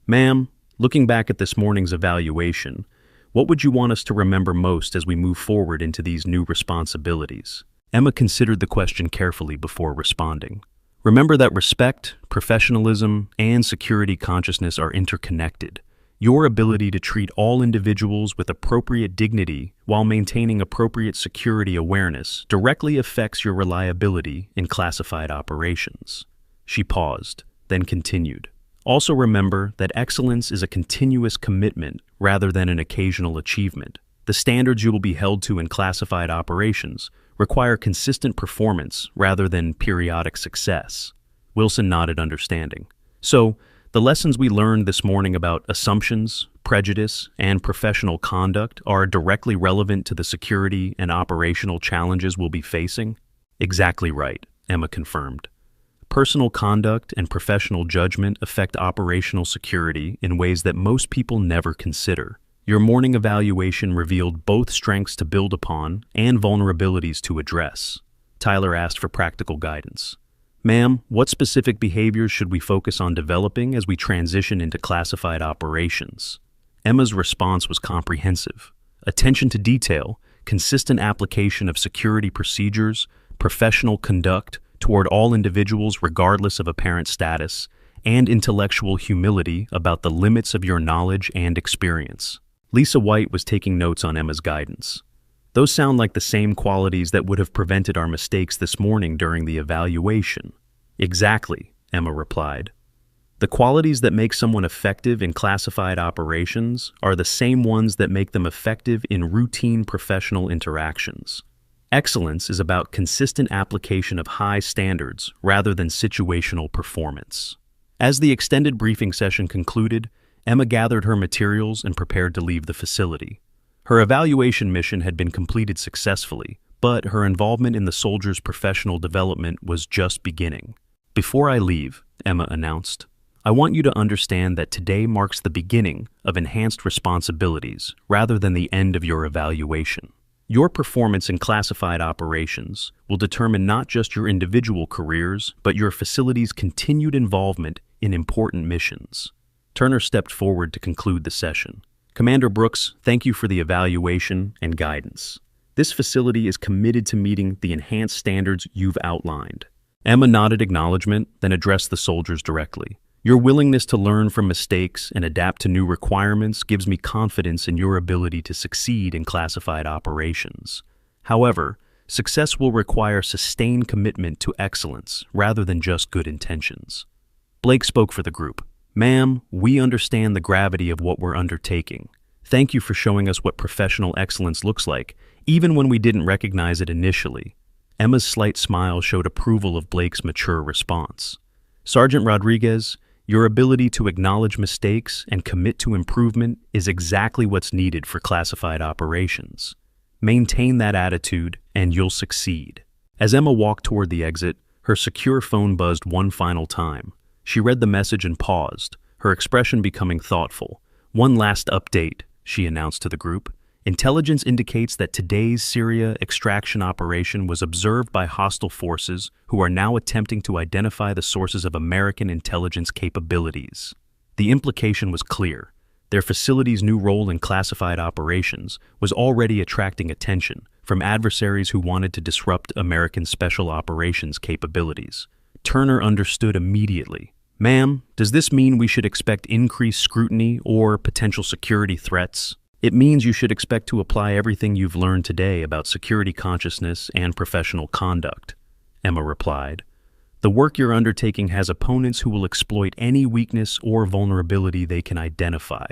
Ma'am, looking back at this morning's evaluation, what would you want us to remember most as we move forward into these new responsibilities? Emma considered the question carefully before responding. Remember that respect, professionalism, and security consciousness are interconnected. Your ability to treat all individuals with appropriate dignity while maintaining appropriate security awareness directly affects your reliability in classified operations. She paused, then continued. Also remember that excellence is a continuous commitment rather than an occasional achievement. The standards you will be held to in classified operations require consistent performance rather than periodic success. Wilson nodded understanding. So, the lessons we learned this morning about assumptions, prejudice, and professional conduct are directly relevant to the security and operational challenges we'll be facing? Exactly right, Emma confirmed. Personal conduct and professional judgment affect operational security in ways that most people never consider. Your morning evaluation revealed both strengths to build upon and vulnerabilities to address. Tyler asked for practical guidance. Ma'am, what specific behaviors should we focus on developing as we transition into classified operations? Emma's response was comprehensive. Attention to detail, consistent application of security procedures, professional conduct toward all individuals regardless of apparent status, and intellectual humility about the limits of your knowledge and experience. Lisa White was taking notes on Emma's guidance. Those sound like the same qualities that would have prevented our mistakes this morning during the evaluation. Exactly, Emma replied. The qualities that make someone effective in classified operations are the same ones that make them effective in routine professional interactions. Excellence is about consistent application of high standards rather than situational performance. As the extended briefing session concluded, Emma gathered her materials and prepared to leave the facility. Her evaluation mission had been completed successfully, but her involvement in the soldiers' professional development was just beginning. Before I leave, Emma announced, I want you to understand that today marks the beginning of enhanced responsibilities rather than the end of your evaluation. Your performance in classified operations will determine not just your individual careers, but your facility's continued involvement in important missions. Turner stepped forward to conclude the session. Commander Brooks, thank you for the evaluation and guidance. This facility is committed to meeting the enhanced standards you've outlined. Emma nodded acknowledgement, then addressed the soldiers directly. Your willingness to learn from mistakes and adapt to new requirements gives me confidence in your ability to succeed in classified operations. However, success will require sustained commitment to excellence rather than just good intentions. Blake spoke for the group. Ma'am, we understand the gravity of what we're undertaking. Thank you for showing us what professional excellence looks like, even when we didn't recognize it initially. Emma's slight smile showed approval of Blake's mature response. Sergeant Rodriguez, your ability to acknowledge mistakes and commit to improvement is exactly what's needed for classified operations. Maintain that attitude, and you'll succeed. As Emma walked toward the exit, her secure phone buzzed one final time. She read the message and paused, her expression becoming thoughtful. One last update, she announced to the group. Intelligence indicates that today's Syria extraction operation was observed by hostile forces who are now attempting to identify the sources of American intelligence capabilities. The implication was clear. Their facility's new role in classified operations was already attracting attention from adversaries who wanted to disrupt American special operations capabilities. Turner understood immediately. Ma'am, does this mean we should expect increased scrutiny or potential security threats? It means you should expect to apply everything you've learned today about security consciousness and professional conduct, Emma replied. The work you're undertaking has opponents who will exploit any weakness or vulnerability they can identify.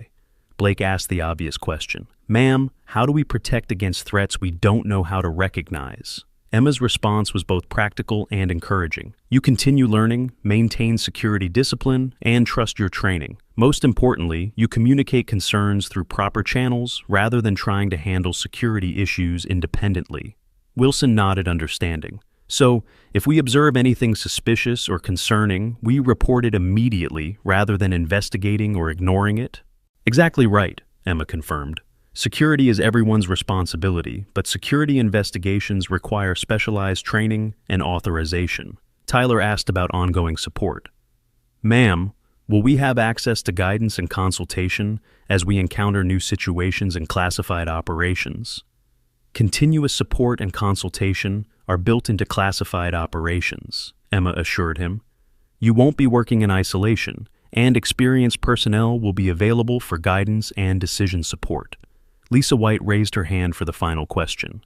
Blake asked the obvious question. Ma'am, how do we protect against threats we don't know how to recognize? Emma's response was both practical and encouraging. You continue learning, maintain security discipline, and trust your training. Most importantly, you communicate concerns through proper channels rather than trying to handle security issues independently. Wilson nodded understanding. So, if we observe anything suspicious or concerning, we report it immediately rather than investigating or ignoring it? Exactly right, Emma confirmed. Security is everyone's responsibility, but security investigations require specialized training and authorization. Tyler asked about ongoing support. Ma'am, will we have access to guidance and consultation as we encounter new situations in classified operations? Continuous support and consultation are built into classified operations, Emma assured him. You won't be working in isolation, and experienced personnel will be available for guidance and decision support. Lisa White raised her hand for the final question.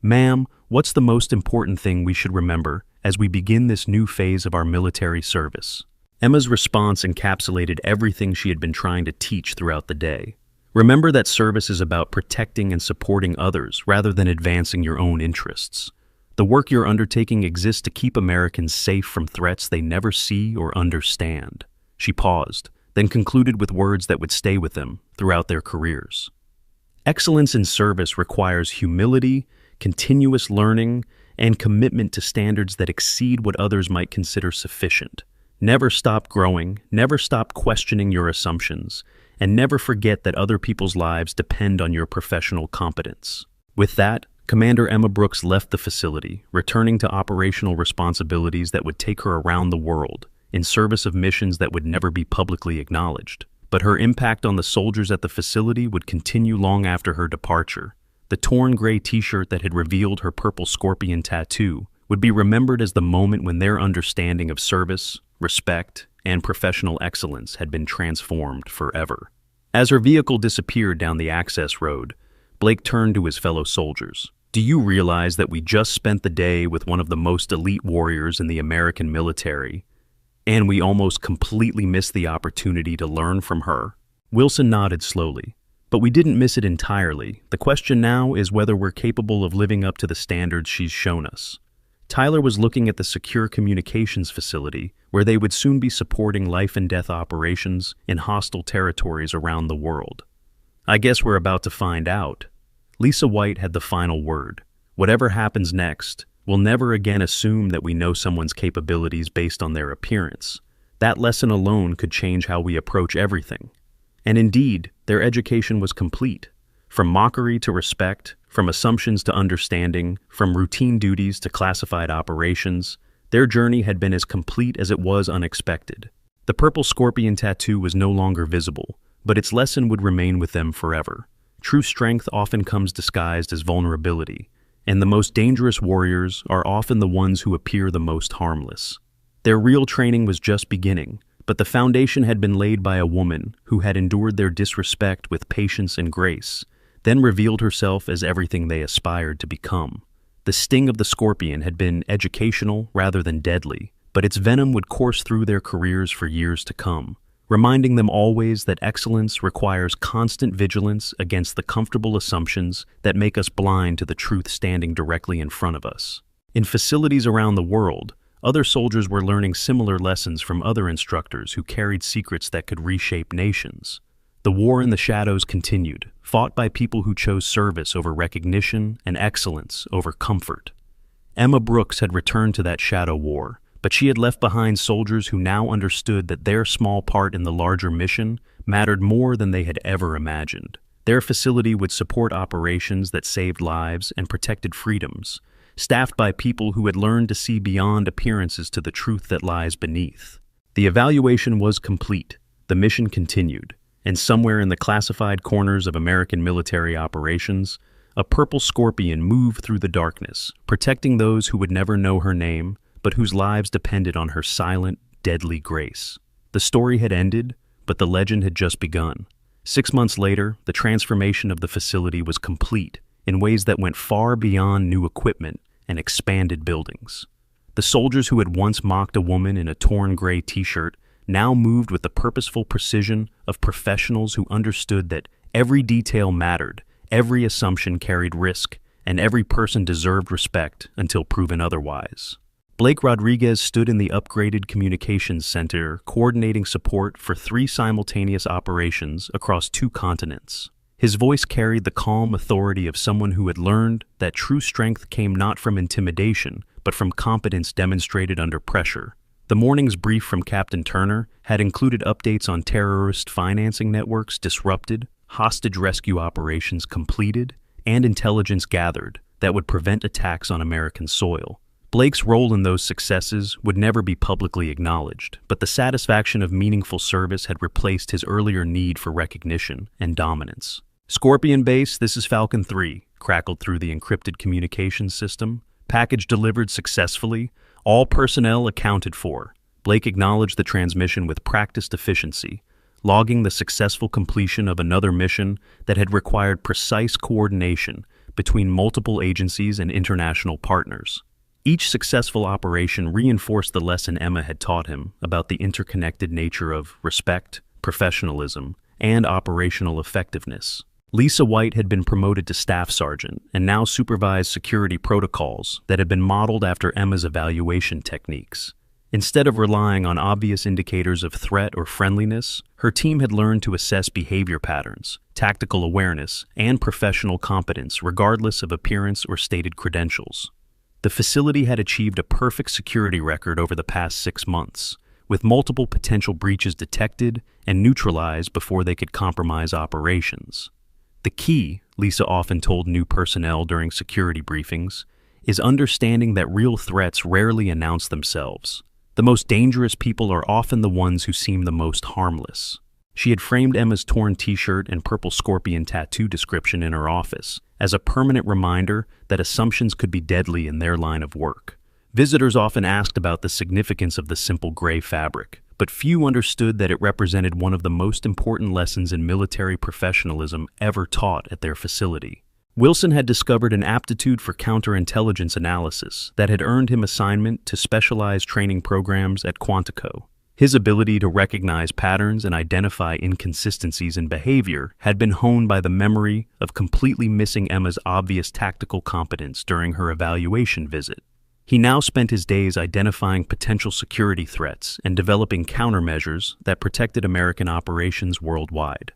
Ma'am, what's the most important thing we should remember as we begin this new phase of our military service? Emma's response encapsulated everything she had been trying to teach throughout the day. Remember that service is about protecting and supporting others rather than advancing your own interests. The work you're undertaking exists to keep Americans safe from threats they never see or understand. She paused, then concluded with words that would stay with them throughout their careers. Excellence in service requires humility, continuous learning, and commitment to standards that exceed what others might consider sufficient. Never stop growing, never stop questioning your assumptions, and never forget that other people's lives depend on your professional competence. With that, Commander Emma Brooks left the facility, returning to operational responsibilities that would take her around the world, in service of missions that would never be publicly acknowledged. But her impact on the soldiers at the facility would continue long after her departure. The torn gray t-shirt that had revealed her purple scorpion tattoo would be remembered as the moment when their understanding of service, respect, and professional excellence had been transformed forever. As her vehicle disappeared down the access road, Blake turned to his fellow soldiers. Do you realize that we just spent the day with one of the most elite warriors in the American military, and we almost completely missed the opportunity to learn from her? Wilson nodded slowly. But we didn't miss it entirely. The question now is whether we're capable of living up to the standards she's shown us. Tyler was looking at the secure communications facility, where they would soon be supporting life and death operations in hostile territories around the world. I guess we're about to find out. Lisa White had the final word. Whatever happens next, we'll never again assume that we know someone's capabilities based on their appearance. That lesson alone could change how we approach everything. And indeed, their education was complete. From mockery to respect, from assumptions to understanding, from routine duties to classified operations. Their journey had been as complete as it was unexpected. The purple scorpion tattoo was no longer visible, but its lesson would remain with them forever. True strength often comes disguised as vulnerability, and the most dangerous warriors are often the ones who appear the most harmless. Their real training was just beginning, but the foundation had been laid by a woman who had endured their disrespect with patience and grace, then revealed herself as everything they aspired to become. The sting of the scorpion had been educational rather than deadly, but its venom would course through their careers for years to come, reminding them always that excellence requires constant vigilance against the comfortable assumptions that make us blind to the truth standing directly in front of us. In facilities around the world, other soldiers were learning similar lessons from other instructors who carried secrets that could reshape nations. The war in the shadows continued, fought by people who chose service over recognition and excellence over comfort. Emma Brooks had returned to that shadow war, but she had left behind soldiers who now understood that their small part in the larger mission mattered more than they had ever imagined. Their facility would support operations that saved lives and protected freedoms, staffed by people who had learned to see beyond appearances to the truth that lies beneath. The evaluation was complete, the mission continued, and somewhere in the classified corners of American military operations, a purple scorpion moved through the darkness, protecting those who would never know her name, but whose lives depended on her silent, deadly grace. The story had ended, but the legend had just begun. 6 months later, the transformation of the facility was complete in ways that went far beyond new equipment and expanded buildings. The soldiers who had once mocked a woman in a torn gray t-shirt now moved with the purposeful precision of professionals who understood that every detail mattered, every assumption carried risk, and every person deserved respect until proven otherwise. Blake Rodriguez stood in the upgraded communications center, coordinating support for 3 simultaneous operations across 2 continents. His voice carried the calm authority of someone who had learned that true strength came not from intimidation, but from competence demonstrated under pressure. The morning's brief from Captain Turner had included updates on terrorist financing networks disrupted, hostage rescue operations completed, and intelligence gathered that would prevent attacks on American soil. Blake's role in those successes would never be publicly acknowledged, but the satisfaction of meaningful service had replaced his earlier need for recognition and dominance. Scorpion Base, this is Falcon 3, crackled through the encrypted communications system. Package delivered successfully, all personnel accounted for. Blake acknowledged the transmission with practiced efficiency, logging the successful completion of another mission that had required precise coordination between multiple agencies and international partners. Each successful operation reinforced the lesson Emma had taught him about the interconnected nature of respect, professionalism, and operational effectiveness. Lisa White had been promoted to staff sergeant and now supervised security protocols that had been modeled after Emma's evaluation techniques. Instead of relying on obvious indicators of threat or friendliness, her team had learned to assess behavior patterns, tactical awareness, and professional competence regardless of appearance or stated credentials. The facility had achieved a perfect security record over the past 6 months, with multiple potential breaches detected and neutralized before they could compromise operations. The key, Lisa often told new personnel during security briefings, is understanding that real threats rarely announce themselves. The most dangerous people are often the ones who seem the most harmless. She had framed Emma's torn t-shirt and purple scorpion tattoo description in her office as a permanent reminder that assumptions could be deadly in their line of work. Visitors often asked about the significance of the simple gray fabric, but few understood that it represented one of the most important lessons in military professionalism ever taught at their facility. Wilson had discovered an aptitude for counterintelligence analysis that had earned him assignment to specialized training programs at Quantico. His ability to recognize patterns and identify inconsistencies in behavior had been honed by the memory of completely missing Emma's obvious tactical competence during her evaluation visit. He now spent his days identifying potential security threats and developing countermeasures that protected American operations worldwide.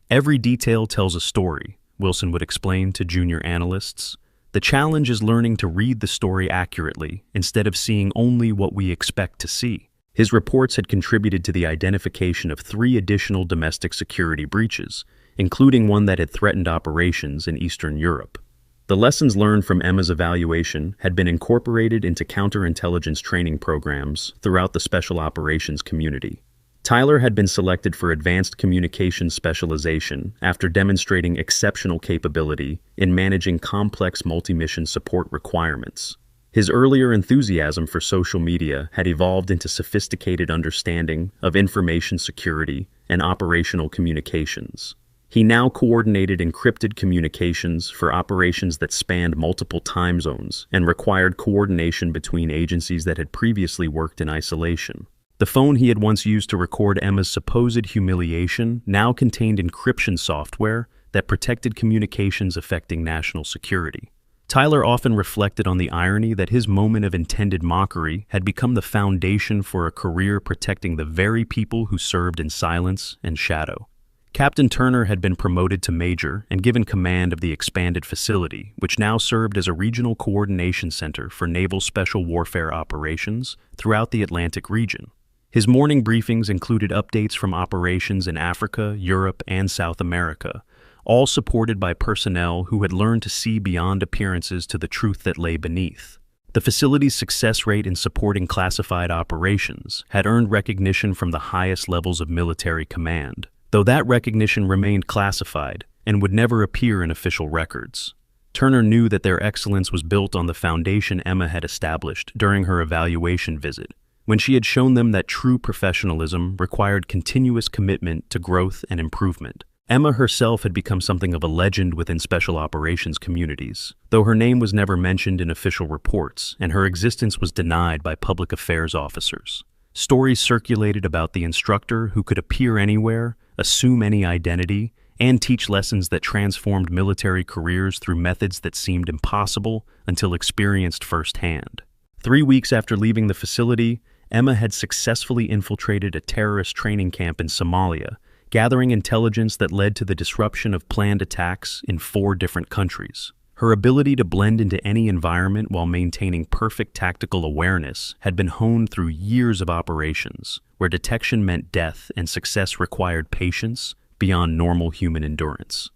Every detail tells a story, Wilson would explain to junior analysts. The challenge is learning to read the story accurately instead of seeing only what we expect to see. His reports had contributed to the identification of 3 additional domestic security breaches, including one that had threatened operations in Eastern Europe. The lessons learned from Emma's evaluation had been incorporated into counterintelligence training programs throughout the special operations community. Tyler had been selected for advanced communications specialization after demonstrating exceptional capability in managing complex multi-mission support requirements. His earlier enthusiasm for social media had evolved into sophisticated understanding of information security and operational communications. He now coordinated encrypted communications for operations that spanned multiple time zones and required coordination between agencies that had previously worked in isolation. The phone he had once used to record Emma's supposed humiliation now contained encryption software that protected communications affecting national security. Tyler often reflected on the irony that his moment of intended mockery had become the foundation for a career protecting the very people who served in silence and shadow. Captain Turner had been promoted to major and given command of the expanded facility, which now served as a regional coordination center for naval special warfare operations throughout the Atlantic region. His morning briefings included updates from operations in Africa, Europe, and South America, all supported by personnel who had learned to see beyond appearances to the truth that lay beneath. The facility's success rate in supporting classified operations had earned recognition from the highest levels of military command, though that recognition remained classified and would never appear in official records. Turner knew that their excellence was built on the foundation Emma had established during her evaluation visit, when she had shown them that true professionalism required continuous commitment to growth and improvement. Emma herself had become something of a legend within special operations communities, though her name was never mentioned in official reports and her existence was denied by public affairs officers. Stories circulated about the instructor who could appear anywhere, assume any identity, and teach lessons that transformed military careers through methods that seemed impossible until experienced firsthand. 3 weeks after leaving the facility, Emma had successfully infiltrated a terrorist training camp in Somalia, gathering intelligence that led to the disruption of planned attacks in 4 different countries. Her ability to blend into any environment while maintaining perfect tactical awareness had been honed through years of operations, where detection meant death and success required patience beyond normal human endurance.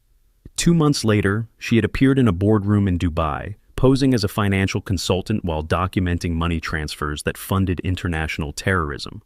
2 months later, she had appeared in a boardroom in Dubai, posing as a financial consultant while documenting money transfers that funded international terrorism.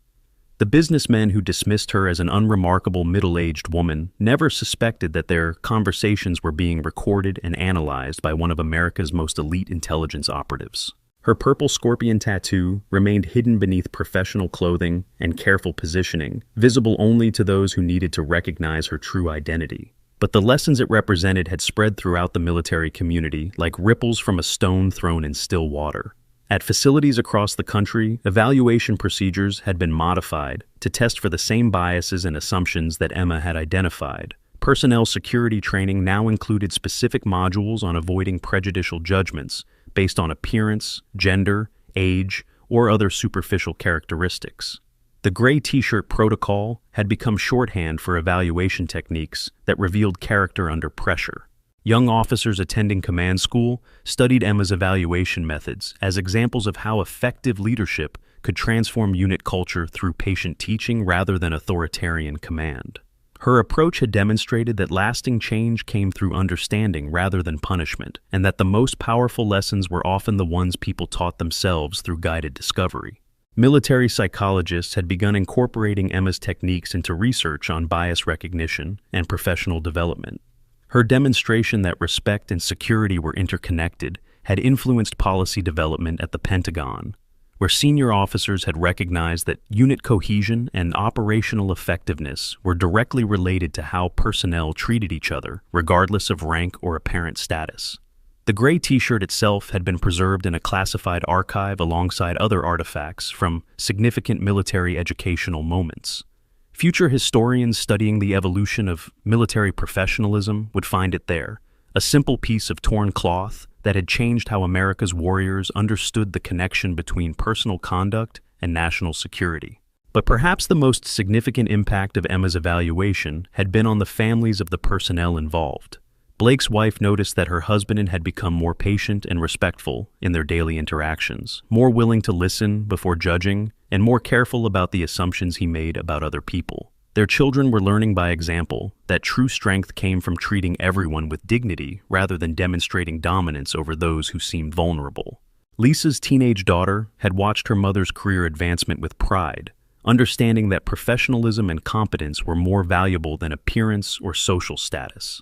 The businessmen who dismissed her as an unremarkable middle-aged woman never suspected that their conversations were being recorded and analyzed by one of America's most elite intelligence operatives. Her purple scorpion tattoo remained hidden beneath professional clothing and careful positioning, visible only to those who needed to recognize her true identity. But the lessons it represented had spread throughout the military community like ripples from a stone thrown in still water. At facilities across the country, evaluation procedures had been modified to test for the same biases and assumptions that Emma had identified. Personnel security training now included specific modules on avoiding prejudicial judgments based on appearance, gender, age, or other superficial characteristics. The gray t-shirt protocol had become shorthand for evaluation techniques that revealed character under pressure. Young officers attending command school studied Emma's evaluation methods as examples of how effective leadership could transform unit culture through patient teaching rather than authoritarian command. Her approach had demonstrated that lasting change came through understanding rather than punishment, and that the most powerful lessons were often the ones people taught themselves through guided discovery. Military psychologists had begun incorporating Emma's techniques into research on bias recognition and professional development. Her demonstration that respect and security were interconnected had influenced policy development at the Pentagon, where senior officers had recognized that unit cohesion and operational effectiveness were directly related to how personnel treated each other, regardless of rank or apparent status. The gray t-shirt itself had been preserved in a classified archive alongside other artifacts from significant military educational moments. Future historians studying the evolution of military professionalism would find it there, a simple piece of torn cloth that had changed how America's warriors understood the connection between personal conduct and national security. But perhaps the most significant impact of Emma's evaluation had been on the families of the personnel involved. Blake's wife noticed that her husband had become more patient and respectful in their daily interactions, more willing to listen before judging, and more careful about the assumptions he made about other people. Their children were learning by example that true strength came from treating everyone with dignity rather than demonstrating dominance over those who seemed vulnerable. Lisa's teenage daughter had watched her mother's career advancement with pride, understanding that professionalism and competence were more valuable than appearance or social status.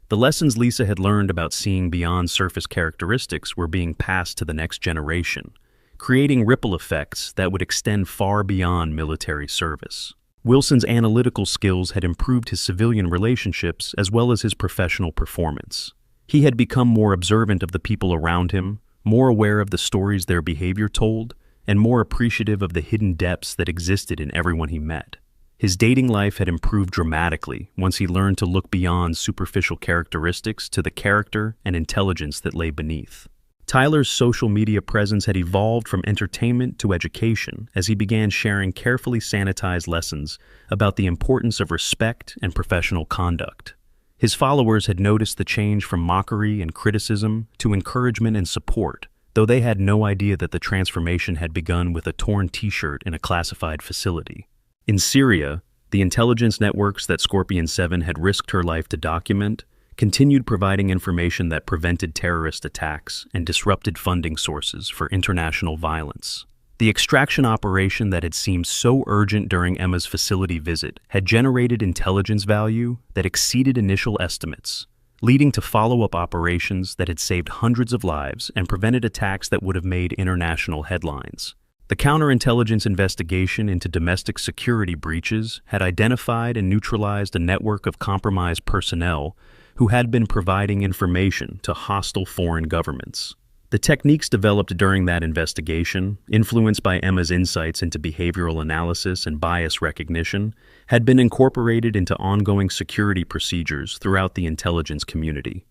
The lessons Lisa had learned about seeing beyond surface characteristics were being passed to the next generation, creating ripple effects that would extend far beyond military service. Wilson's analytical skills had improved his civilian relationships as well as his professional performance. He had become more observant of the people around him, more aware of the stories their behavior told, and more appreciative of the hidden depths that existed in everyone he met. His dating life had improved dramatically once he learned to look beyond superficial characteristics to the character and intelligence that lay beneath. Tyler's social media presence had evolved from entertainment to education as he began sharing carefully sanitized lessons about the importance of respect and professional conduct. His followers had noticed the change from mockery and criticism to encouragement and support, though they had no idea that the transformation had begun with a torn t-shirt in a classified facility. In Syria, the intelligence networks that Scorpion 7 had risked her life to document continued providing information that prevented terrorist attacks and disrupted funding sources for international violence. The extraction operation that had seemed so urgent during Emma's facility visit had generated intelligence value that exceeded initial estimates, leading to follow-up operations that had saved hundreds of lives and prevented attacks that would have made international headlines. The counterintelligence investigation into domestic security breaches had identified and neutralized a network of compromised personnel who had been providing information to hostile foreign governments. The techniques developed during that investigation, influenced by Emma's insights into behavioral analysis and bias recognition, had been incorporated into ongoing security procedures throughout the intelligence community.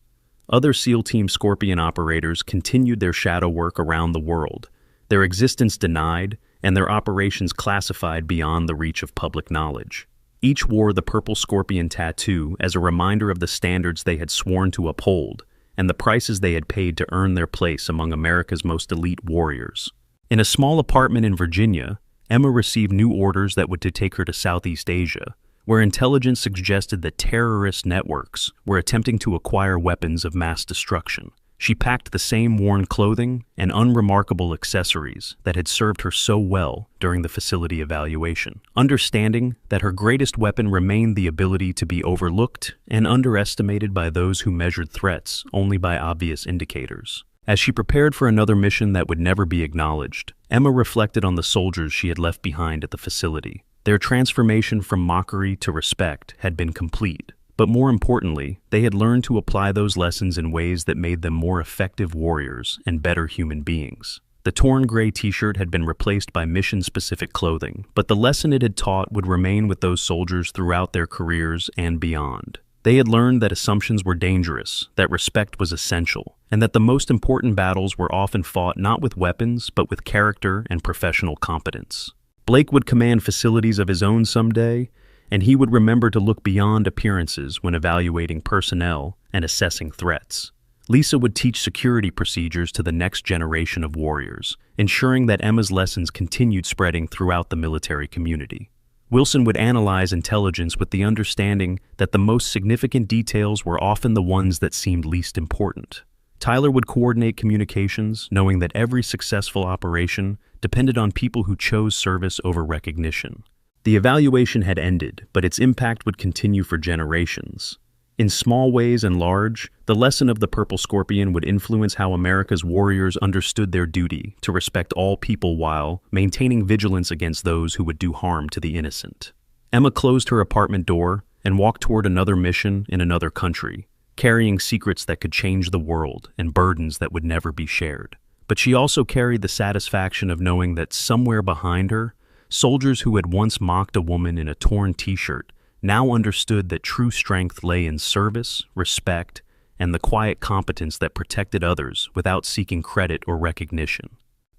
Other SEAL Team Scorpion operators continued their shadow work around the world, their existence denied and their operations classified beyond the reach of public knowledge. Each wore the purple scorpion tattoo as a reminder of the standards they had sworn to uphold and the prices they had paid to earn their place among America's most elite warriors. In a small apartment in Virginia, Emma received new orders that would take her to Southeast Asia, where intelligence suggested that terrorist networks were attempting to acquire weapons of mass destruction. She packed the same worn clothing and unremarkable accessories that had served her so well during the facility evaluation, understanding that her greatest weapon remained the ability to be overlooked and underestimated by those who measured threats only by obvious indicators. As she prepared for another mission that would never be acknowledged, Emma reflected on the soldiers she had left behind at the facility. Their transformation from mockery to respect had been complete. But more importantly, they had learned to apply those lessons in ways that made them more effective warriors and better human beings. The torn gray t-shirt had been replaced by mission-specific clothing, but the lesson it had taught would remain with those soldiers throughout their careers and beyond. They had learned that assumptions were dangerous, that respect was essential, and that the most important battles were often fought not with weapons, but with character and professional competence. Blake would command facilities of his own someday, and he would remember to look beyond appearances when evaluating personnel and assessing threats. Lisa would teach security procedures to the next generation of warriors, ensuring that Emma's lessons continued spreading throughout the military community. Wilson would analyze intelligence with the understanding that the most significant details were often the ones that seemed least important. Tyler would coordinate communications, knowing that every successful operation depended on people who chose service over recognition. The evaluation had ended, but its impact would continue for generations. In small ways and large, the lesson of the Purple Scorpion would influence how America's warriors understood their duty to respect all people while maintaining vigilance against those who would do harm to the innocent. Emma closed her apartment door and walked toward another mission in another country, carrying secrets that could change the world and burdens that would never be shared. But she also carried the satisfaction of knowing that somewhere behind her, soldiers who had once mocked a woman in a torn t-shirt now understood that true strength lay in service, respect, and the quiet competence that protected others without seeking credit or recognition.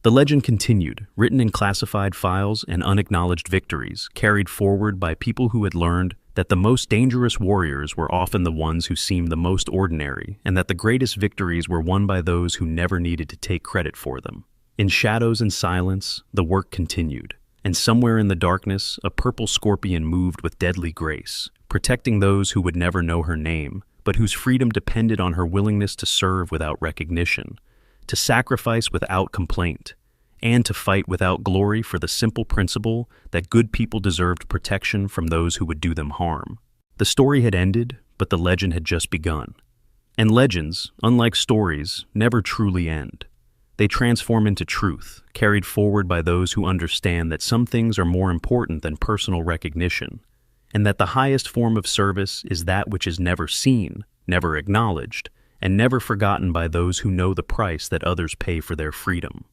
The legend continued, written in classified files and unacknowledged victories, carried forward by people who had learned that the most dangerous warriors were often the ones who seemed the most ordinary, and that the greatest victories were won by those who never needed to take credit for them. In shadows and silence, the work continued. And somewhere in the darkness, a purple scorpion moved with deadly grace, protecting those who would never know her name, but whose freedom depended on her willingness to serve without recognition, to sacrifice without complaint, and to fight without glory for the simple principle that good people deserved protection from those who would do them harm. The story had ended, but the legend had just begun. And legends, unlike stories, never truly end. They transform into truth, carried forward by those who understand that some things are more important than personal recognition, and that the highest form of service is that which is never seen, never acknowledged, and never forgotten by those who know the price that others pay for their freedom.